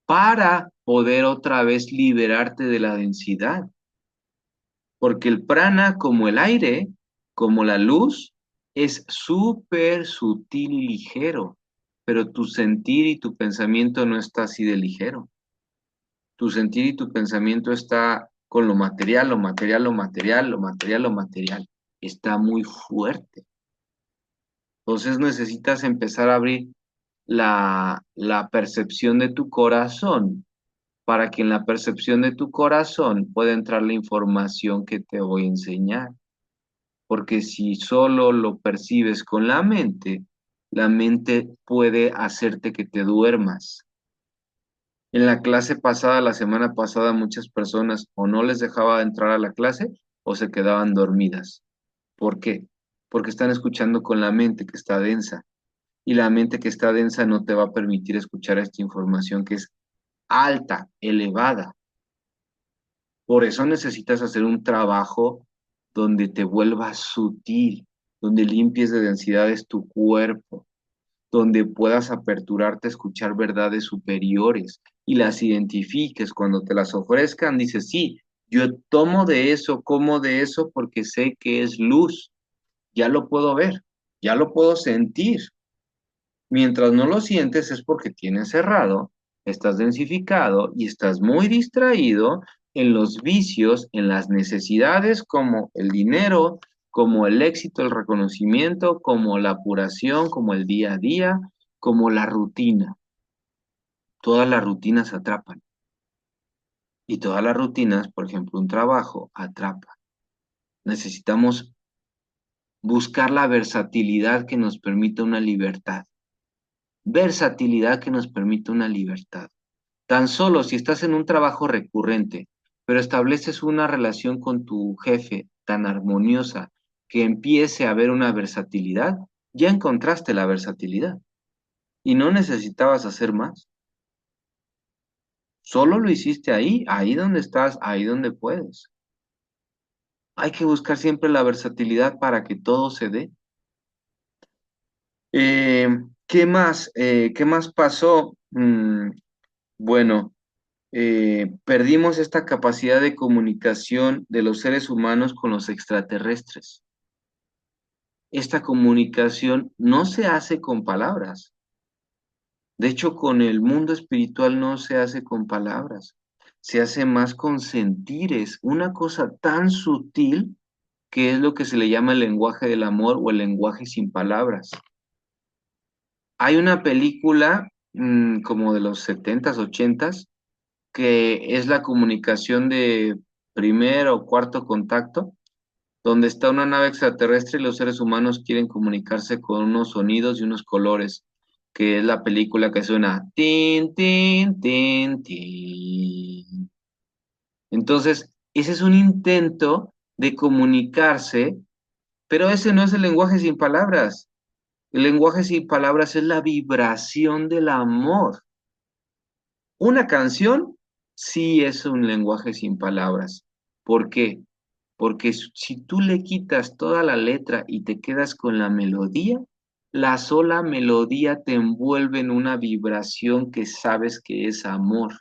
para poder otra vez liberarte de la densidad. Porque el prana, como el aire, como la luz, es súper sutil y ligero, pero tu sentir y tu pensamiento no está así de ligero. Tu sentir y tu pensamiento está con lo material, lo material, lo material, lo material, lo material. Está muy fuerte. Entonces necesitas empezar a abrir la percepción de tu corazón para que en la percepción de tu corazón pueda entrar la información que te voy a enseñar. Porque si solo lo percibes con la mente puede hacerte que te duermas. En la clase pasada, la semana pasada, muchas personas o no les dejaba entrar a la clase o se quedaban dormidas. ¿Por qué? Porque están escuchando con la mente que está densa. Y la mente que está densa no te va a permitir escuchar esta información que es alta, elevada. Por eso necesitas hacer un trabajo donde te vuelvas sutil, donde limpies de densidades tu cuerpo, donde puedas aperturarte a escuchar verdades superiores y las identifiques. Cuando te las ofrezcan, dices, sí, yo tomo de eso, como de eso porque sé que es luz, ya lo puedo ver, ya lo puedo sentir. Mientras no lo sientes es porque tienes cerrado, estás densificado y estás muy distraído en los vicios, en las necesidades como el dinero, como el éxito, el reconocimiento, como la apuración, como el día a día, como la rutina. Todas las rutinas atrapan. Y todas las rutinas, por ejemplo, un trabajo, atrapa. Necesitamos buscar la versatilidad que nos permita una libertad. Versatilidad que nos permite una libertad. Tan solo si estás en un trabajo recurrente, pero estableces una relación con tu jefe tan armoniosa que empiece a haber una versatilidad, ya encontraste la versatilidad y no necesitabas hacer más. Solo lo hiciste ahí, ahí donde estás, ahí donde puedes. Hay que buscar siempre la versatilidad para que todo se dé. Eh, ¿Qué más? ¿Qué más pasó? Bueno. Perdimos esta capacidad de comunicación de los seres humanos con los extraterrestres. Esta comunicación no se hace con palabras. De hecho, con el mundo espiritual no se hace con palabras. Se hace más con sentires, una cosa tan sutil que es lo que se le llama el lenguaje del amor o el lenguaje sin palabras. Hay una película como de los setentas, ochentas, que es la comunicación de primer o cuarto contacto, donde está una nave extraterrestre y los seres humanos quieren comunicarse con unos sonidos y unos colores, que es la película que suena tin, tin, tin, tin. Entonces, ese es un intento de comunicarse, pero ese no es el lenguaje sin palabras. El lenguaje sin palabras es la vibración del amor. Una canción sí es un lenguaje sin palabras. ¿Por qué? Porque si tú le quitas toda la letra y te quedas con la melodía, la sola melodía te envuelve en una vibración que sabes que es amor.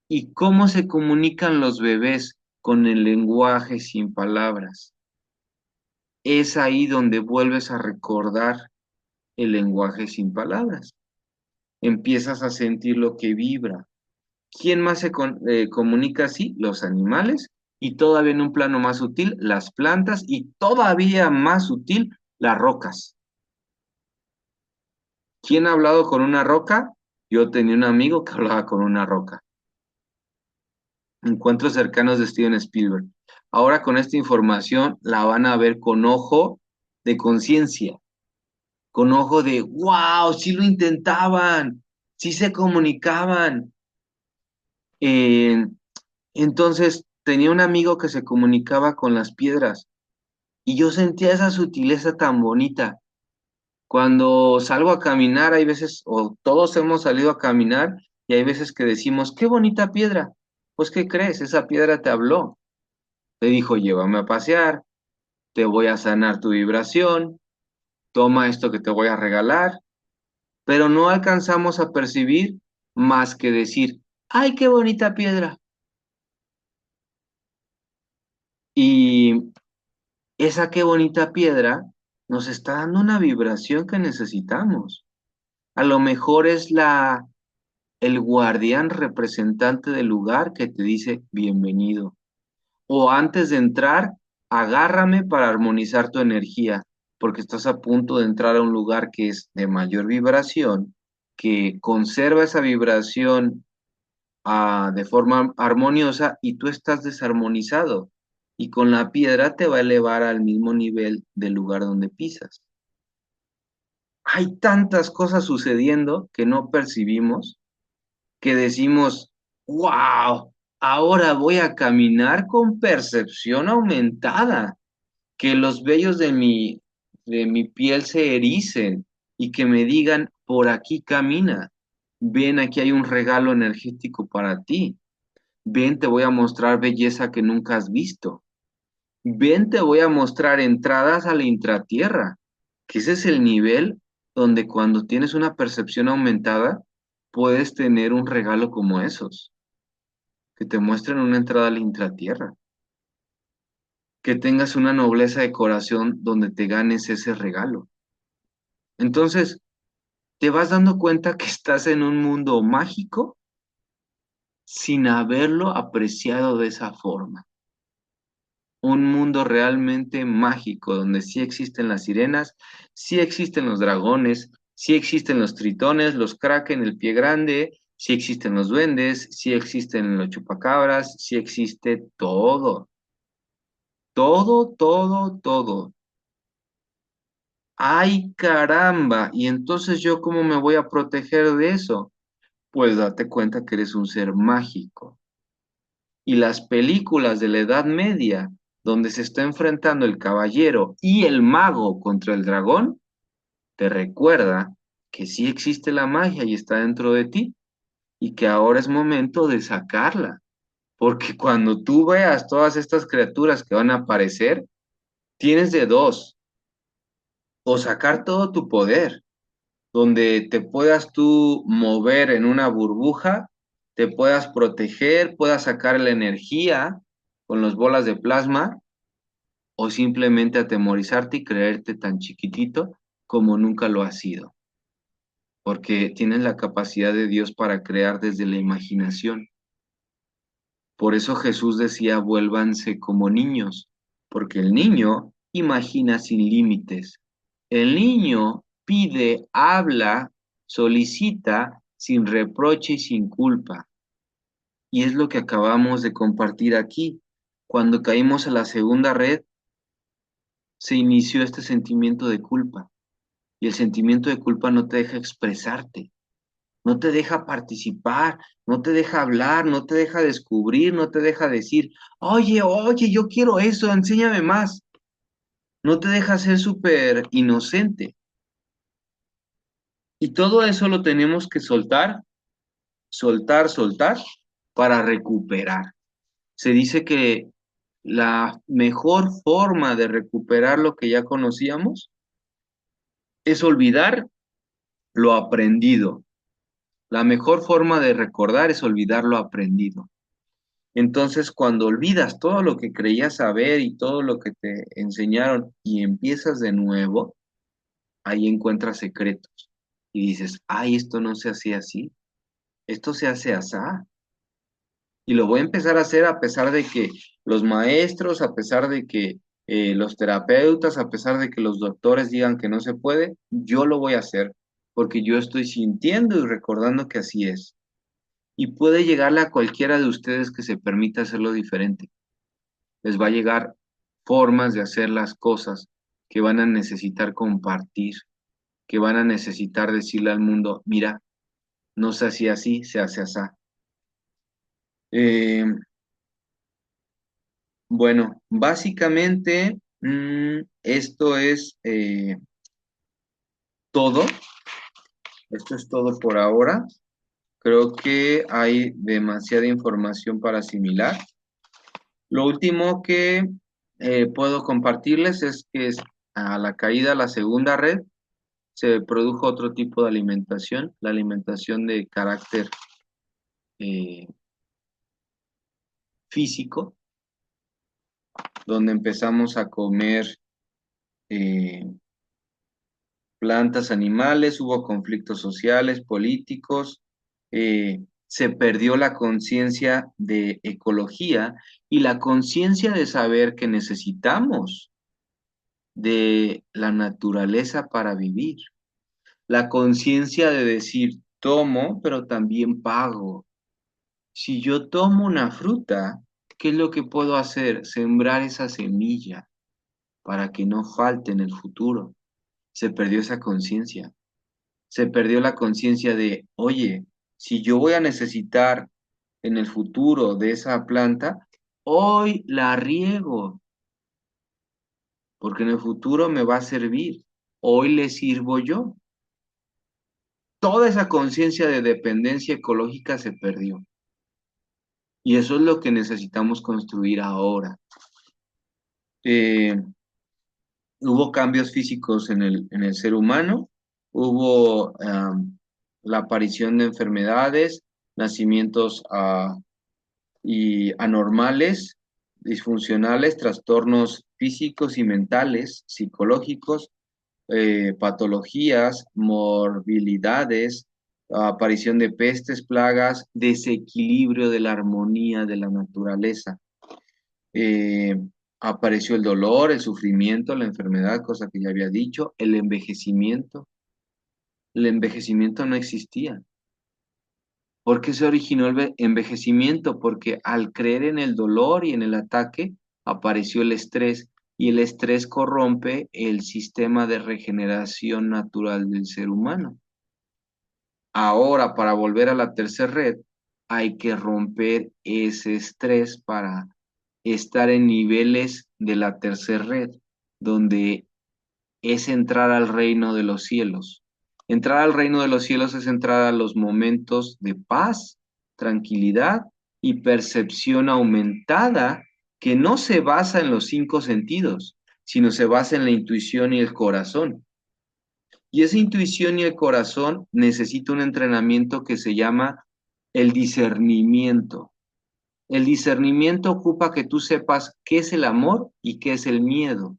¿Y cómo se comunican los bebés con el lenguaje sin palabras? Es ahí donde vuelves a recordar el lenguaje sin palabras. Empiezas a sentir lo que vibra. ¿Quién más se comunica así? Los animales y todavía en un plano más sutil, las plantas y todavía más sutil, las rocas. ¿Quién ha hablado con una roca? Yo tenía un amigo que hablaba con una roca. Encuentros cercanos de Steven Spielberg. Ahora con esta información la van a ver con ojo de conciencia, con ojo de, wow, sí lo intentaban, sí se comunicaban. Eh, Entonces, tenía un amigo que se comunicaba con las piedras y yo sentía esa sutileza tan bonita. Cuando salgo a caminar, hay veces, o todos hemos salido a caminar y hay veces que decimos, qué bonita piedra. Pues, ¿qué crees? Esa piedra te habló. Te dijo, llévame a pasear, te voy a sanar tu vibración, toma esto que te voy a regalar, pero no alcanzamos a percibir más que decir, ay, qué bonita piedra. Y esa qué bonita piedra nos está dando una vibración que necesitamos. A lo mejor es el guardián representante del lugar que te dice bienvenido. O antes de entrar, agárrame para armonizar tu energía, porque estás a punto de entrar a un lugar que es de mayor vibración, que conserva esa vibración de forma armoniosa y tú estás desarmonizado. Y con la piedra te va a elevar al mismo nivel del lugar donde pisas. Hay tantas cosas sucediendo que no percibimos, que decimos, wow, ahora voy a caminar con percepción aumentada, que los vellos de mi piel se ericen y que me digan, por aquí camina, ven, aquí hay un regalo energético para ti, ven, te voy a mostrar belleza que nunca has visto, ven, te voy a mostrar entradas a la intratierra, que ese es el nivel donde cuando tienes una percepción aumentada, puedes tener un regalo como esos, que te muestren una entrada a la intratierra, que tengas una nobleza de corazón donde te ganes ese regalo. Entonces, te vas dando cuenta que estás en un mundo mágico sin haberlo apreciado de esa forma. Un mundo realmente mágico donde sí existen las sirenas, sí existen los dragones, sí existen los tritones, los kraken, el pie grande, sí existen los duendes, sí existen los chupacabras, sí existe todo, todo, todo, todo. ¡Ay, caramba! ¿Y entonces yo cómo me voy a proteger de eso? Pues date cuenta que eres un ser mágico. Y las películas de la Edad Media, donde se está enfrentando el caballero y el mago contra el dragón, te recuerda que sí existe la magia y está dentro de ti, y que ahora es momento de sacarla. Porque cuando tú veas todas estas criaturas que van a aparecer, tienes de dos, o sacar todo tu poder donde te puedas tú mover en una burbuja, te puedas proteger, puedas sacar la energía con las bolas de plasma o simplemente atemorizarte y creerte tan chiquitito como nunca lo has sido, porque tienes la capacidad de Dios para crear desde la imaginación. Por eso Jesús decía, vuélvanse como niños, porque el niño imagina sin límites. El niño pide, habla, solicita sin reproche y sin culpa. Y es lo que acabamos de compartir aquí. Cuando caímos a la segunda red, se inició este sentimiento de culpa. Y el sentimiento de culpa no te deja expresarte, no te deja participar, no te deja hablar, no te deja descubrir, no te deja decir, oye, oye, yo quiero eso, enséñame más. No te deja ser súper inocente. Y todo eso lo tenemos que soltar, soltar, soltar para recuperar. Se dice que la mejor forma de recuperar lo que ya conocíamos es olvidar lo aprendido. La mejor forma de recordar es olvidar lo aprendido. Entonces, cuando olvidas todo lo que creías saber y todo lo que te enseñaron y empiezas de nuevo, ahí encuentras secretos y dices, ay, esto no se hacía así, esto se hace así. Y lo voy a empezar a hacer a pesar de que los maestros, a pesar de que los terapeutas, a pesar de que los doctores digan que no se puede, yo lo voy a hacer porque yo estoy sintiendo y recordando que así es. Y puede llegarle a cualquiera de ustedes que se permita hacerlo diferente. Les va a llegar formas de hacer las cosas que van a necesitar compartir, que van a necesitar decirle al mundo, mira, no se hacía así, se hace así. Eh, bueno, básicamente esto es todo. Esto es todo por ahora. Creo que hay demasiada información para asimilar. Lo último que puedo compartirles es que a la caída de la segunda red se produjo otro tipo de alimentación, la alimentación de carácter eh, físico, donde empezamos a comer eh, plantas, animales, hubo conflictos sociales, políticos, Se perdió la conciencia de ecología y la conciencia de saber que necesitamos de la naturaleza para vivir. La conciencia de decir, tomo, pero también pago. Si yo tomo una fruta, ¿qué es lo que puedo hacer? Sembrar esa semilla para que no falte en el futuro. Se perdió esa conciencia. Se perdió la conciencia de, oye, si yo voy a necesitar en el futuro de esa planta, hoy la riego, porque en el futuro me va a servir. Hoy le sirvo yo. Toda esa conciencia de dependencia ecológica se perdió. Y eso es lo que necesitamos construir ahora. Eh, Hubo cambios físicos en el ser humano, hubo la aparición de enfermedades, nacimientos y anormales, disfuncionales, trastornos físicos y mentales, psicológicos, patologías, morbilidades, aparición de pestes, plagas, desequilibrio de la armonía de la naturaleza. Eh, Apareció el dolor, el sufrimiento, la enfermedad, cosa que ya había dicho, el envejecimiento. El envejecimiento no existía. ¿Por qué se originó el envejecimiento? Porque al creer en el dolor y en el ataque, apareció el estrés y el estrés corrompe el sistema de regeneración natural del ser humano. Ahora, para volver a la tercera red, hay que romper ese estrés para estar en niveles de la tercera red, donde es entrar al reino de los cielos. Entrar al reino de los cielos es entrar a los momentos de paz, tranquilidad y percepción aumentada que no se basa en los cinco sentidos, sino se basa en la intuición y el corazón. Y esa intuición y el corazón necesita un entrenamiento que se llama el discernimiento. El discernimiento ocupa que tú sepas qué es el amor y qué es el miedo.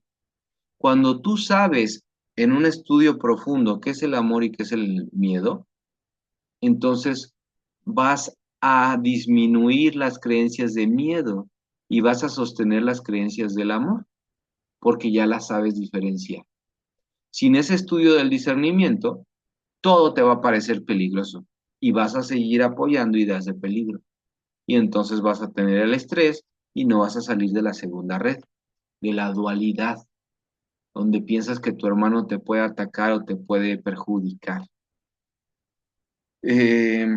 Cuando tú sabes en un estudio profundo qué es el amor y qué es el miedo, entonces vas a disminuir las creencias de miedo y vas a sostener las creencias del amor, porque ya las sabes diferenciar. Sin ese estudio del discernimiento, todo te va a parecer peligroso y vas a seguir apoyando ideas de peligro. Y entonces vas a tener el estrés y no vas a salir de la segunda red, de la dualidad, donde piensas que tu hermano te puede atacar o te puede perjudicar. Eh,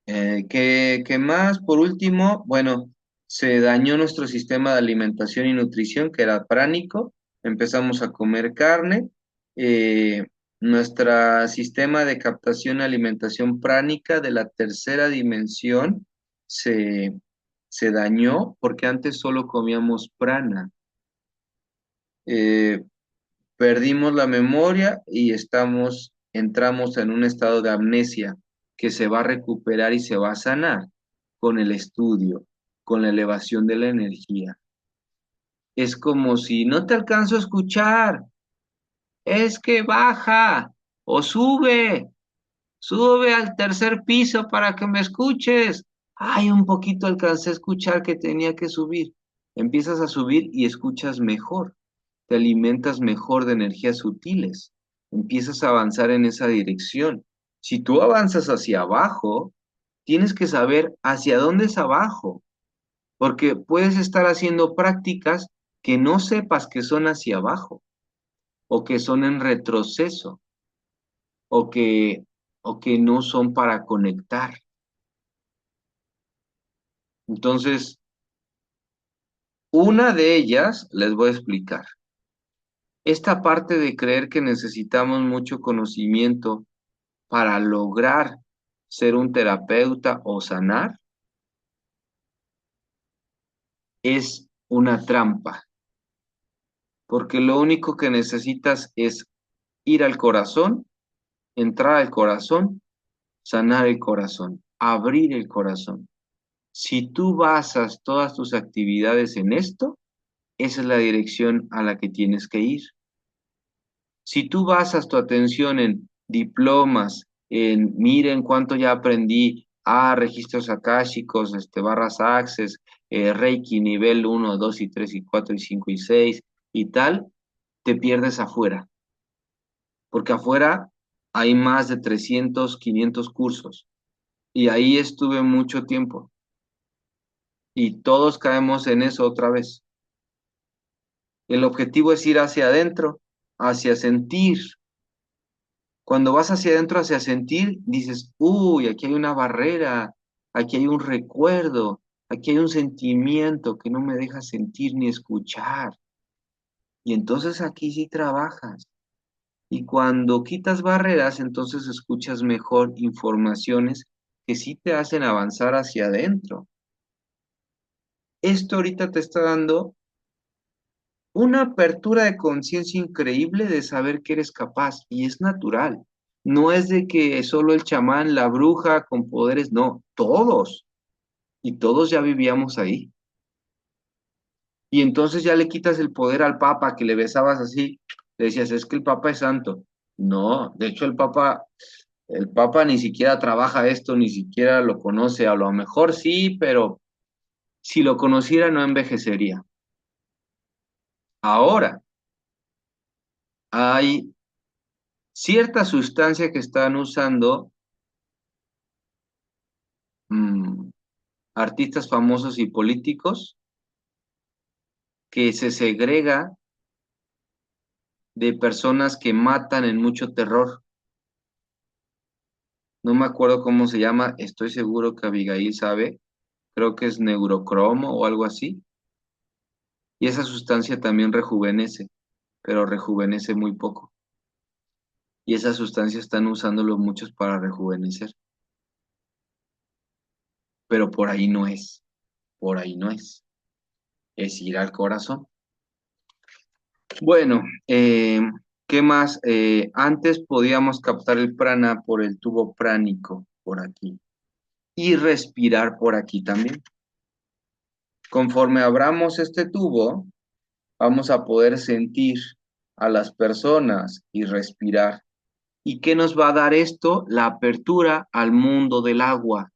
¿Qué más? Por último, bueno, se dañó nuestro sistema de alimentación y nutrición, que era pránico. Empezamos a comer carne. Eh, Nuestro sistema de captación y alimentación pránica de la tercera dimensión se, se dañó porque antes solo comíamos prana. Eh, Perdimos la memoria y entramos en un estado de amnesia que se va a recuperar y se va a sanar con el estudio, con la elevación de la energía. Es como si no te alcanzo a escuchar, es que baja o sube al tercer piso para que me escuches. Ay, un poquito alcancé a escuchar que tenía que subir. Empiezas a subir y escuchas mejor, te alimentas mejor de energías sutiles, empiezas a avanzar en esa dirección. Si tú avanzas hacia abajo, tienes que saber hacia dónde es abajo, porque puedes estar haciendo prácticas que no sepas que son hacia abajo o que son en retroceso o que, o que no son para conectar. Entonces, una de ellas les voy a explicar. Esta parte de creer que necesitamos mucho conocimiento para lograr ser un terapeuta o sanar es una trampa, porque lo único que necesitas es ir al corazón, entrar al corazón, sanar el corazón, abrir el corazón. Si tú basas todas tus actividades en esto, esa es la dirección a la que tienes que ir. Si tú basas tu atención en diplomas, miren cuánto ya aprendí, registros akáshicos, barras access, Reiki nivel 1, 2 y 3 y 4 y 5 y 6 y tal, te pierdes afuera, porque afuera hay más de 300 500 cursos, y ahí estuve mucho tiempo, y todos caemos en eso otra vez. El objetivo es ir hacia adentro, hacia sentir. Cuando vas hacia adentro, hacia sentir, dices, uy, aquí hay una barrera, aquí hay un recuerdo, aquí hay un sentimiento que no me deja sentir ni escuchar. Y entonces aquí sí trabajas. Y cuando quitas barreras, entonces escuchas mejor informaciones que sí te hacen avanzar hacia adentro. Esto ahorita te está dando una apertura de conciencia increíble de saber que eres capaz y es natural. No es de que solo el chamán, la bruja con poderes, no, todos. Y todos ya vivíamos ahí. Y entonces ya le quitas el poder al Papa que le besabas así. Le decías, es que el Papa es santo. No, de hecho el Papa ni siquiera trabaja esto, ni siquiera lo conoce. A lo mejor sí, pero si lo conociera no envejecería. Ahora, hay cierta sustancia que están usando mm, artistas famosos y políticos que se segrega de personas que matan en mucho terror. No me acuerdo cómo se llama, estoy seguro que Abigail sabe, creo que es neurocromo o algo así. Y esa sustancia también rejuvenece, pero rejuvenece muy poco. Y esa sustancia están usándolo muchos para rejuvenecer, pero por ahí no es, por ahí no es ir al corazón. Bueno, ¿qué más? Antes podíamos captar el prana por el tubo pránico, por aquí, y respirar por aquí también. Conforme abramos este tubo, vamos a poder sentir a las personas y respirar. ¿Y qué nos va a dar esto? La apertura al mundo del agua.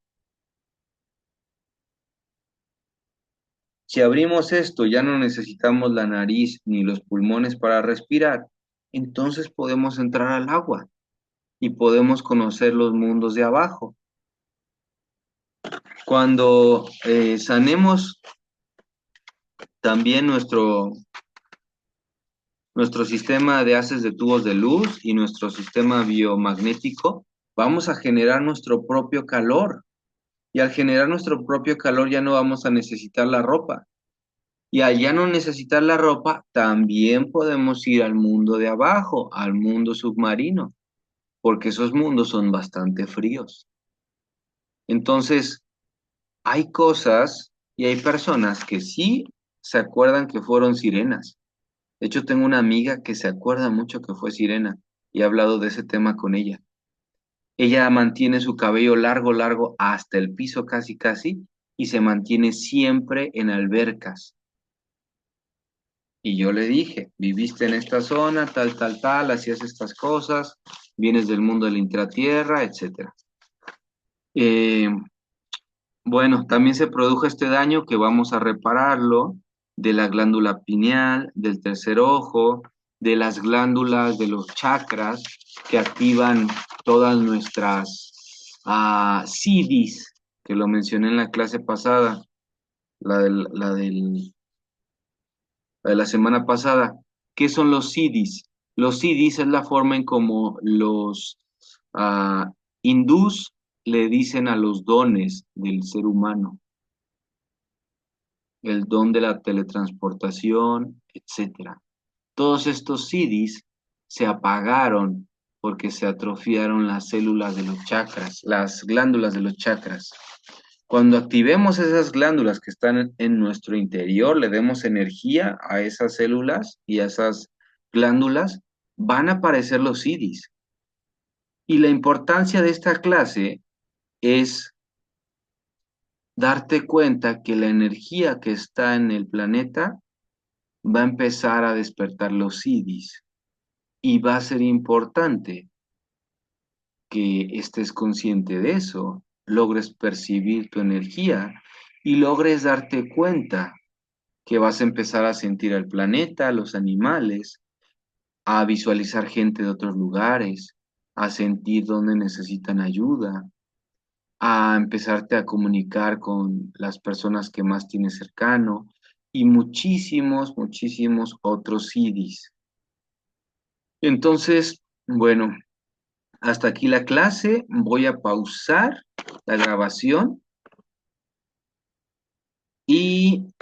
Si abrimos esto, ya no necesitamos la nariz ni los pulmones para respirar, entonces podemos entrar al agua y podemos conocer los mundos de abajo. Cuando sanemos también nuestro sistema de haces de tubos de luz y nuestro sistema biomagnético, vamos a generar nuestro propio calor. Y al generar nuestro propio calor ya no vamos a necesitar la ropa. Y al ya no necesitar la ropa, también podemos ir al mundo de abajo, al mundo submarino, porque esos mundos son bastante fríos. Entonces, hay cosas y hay personas que sí se acuerdan que fueron sirenas. De hecho, tengo una amiga que se acuerda mucho que fue sirena y he hablado de ese tema con ella. Ella mantiene su cabello largo, largo hasta el piso casi, casi, y se mantiene siempre en albercas. Y yo le dije, viviste en esta zona, tal, tal, tal, hacías estas cosas, vienes del mundo de la intratierra, etcétera. Eh, bueno, también se produjo este daño que vamos a repararlo de la glándula pineal, del tercer ojo, de las glándulas de los chakras que activan todas nuestras siddhis, que lo mencioné en la clase pasada, la de la semana pasada. ¿Qué son los siddhis? Los siddhis es la forma en como los ah, hindús le dicen a los dones del ser humano, el don de la teletransportación, etcétera. Todos estos siddhis se apagaron porque se atrofiaron las células de los chakras, las glándulas de los chakras. Cuando activemos esas glándulas que están en nuestro interior, le demos energía a esas células y a esas glándulas, van a aparecer los siddhis. Y la importancia de esta clase es darte cuenta que la energía que está en el planeta va a empezar a despertar los siddhis y va a ser importante que estés consciente de eso, logres percibir tu energía y logres darte cuenta que vas a empezar a sentir al planeta, a los animales, a visualizar gente de otros lugares, a sentir dónde necesitan ayuda, a empezarte a comunicar con las personas que más tienes cercano y muchísimos, muchísimos otros CDs. Entonces, bueno, hasta aquí la clase. Voy a pausar la grabación y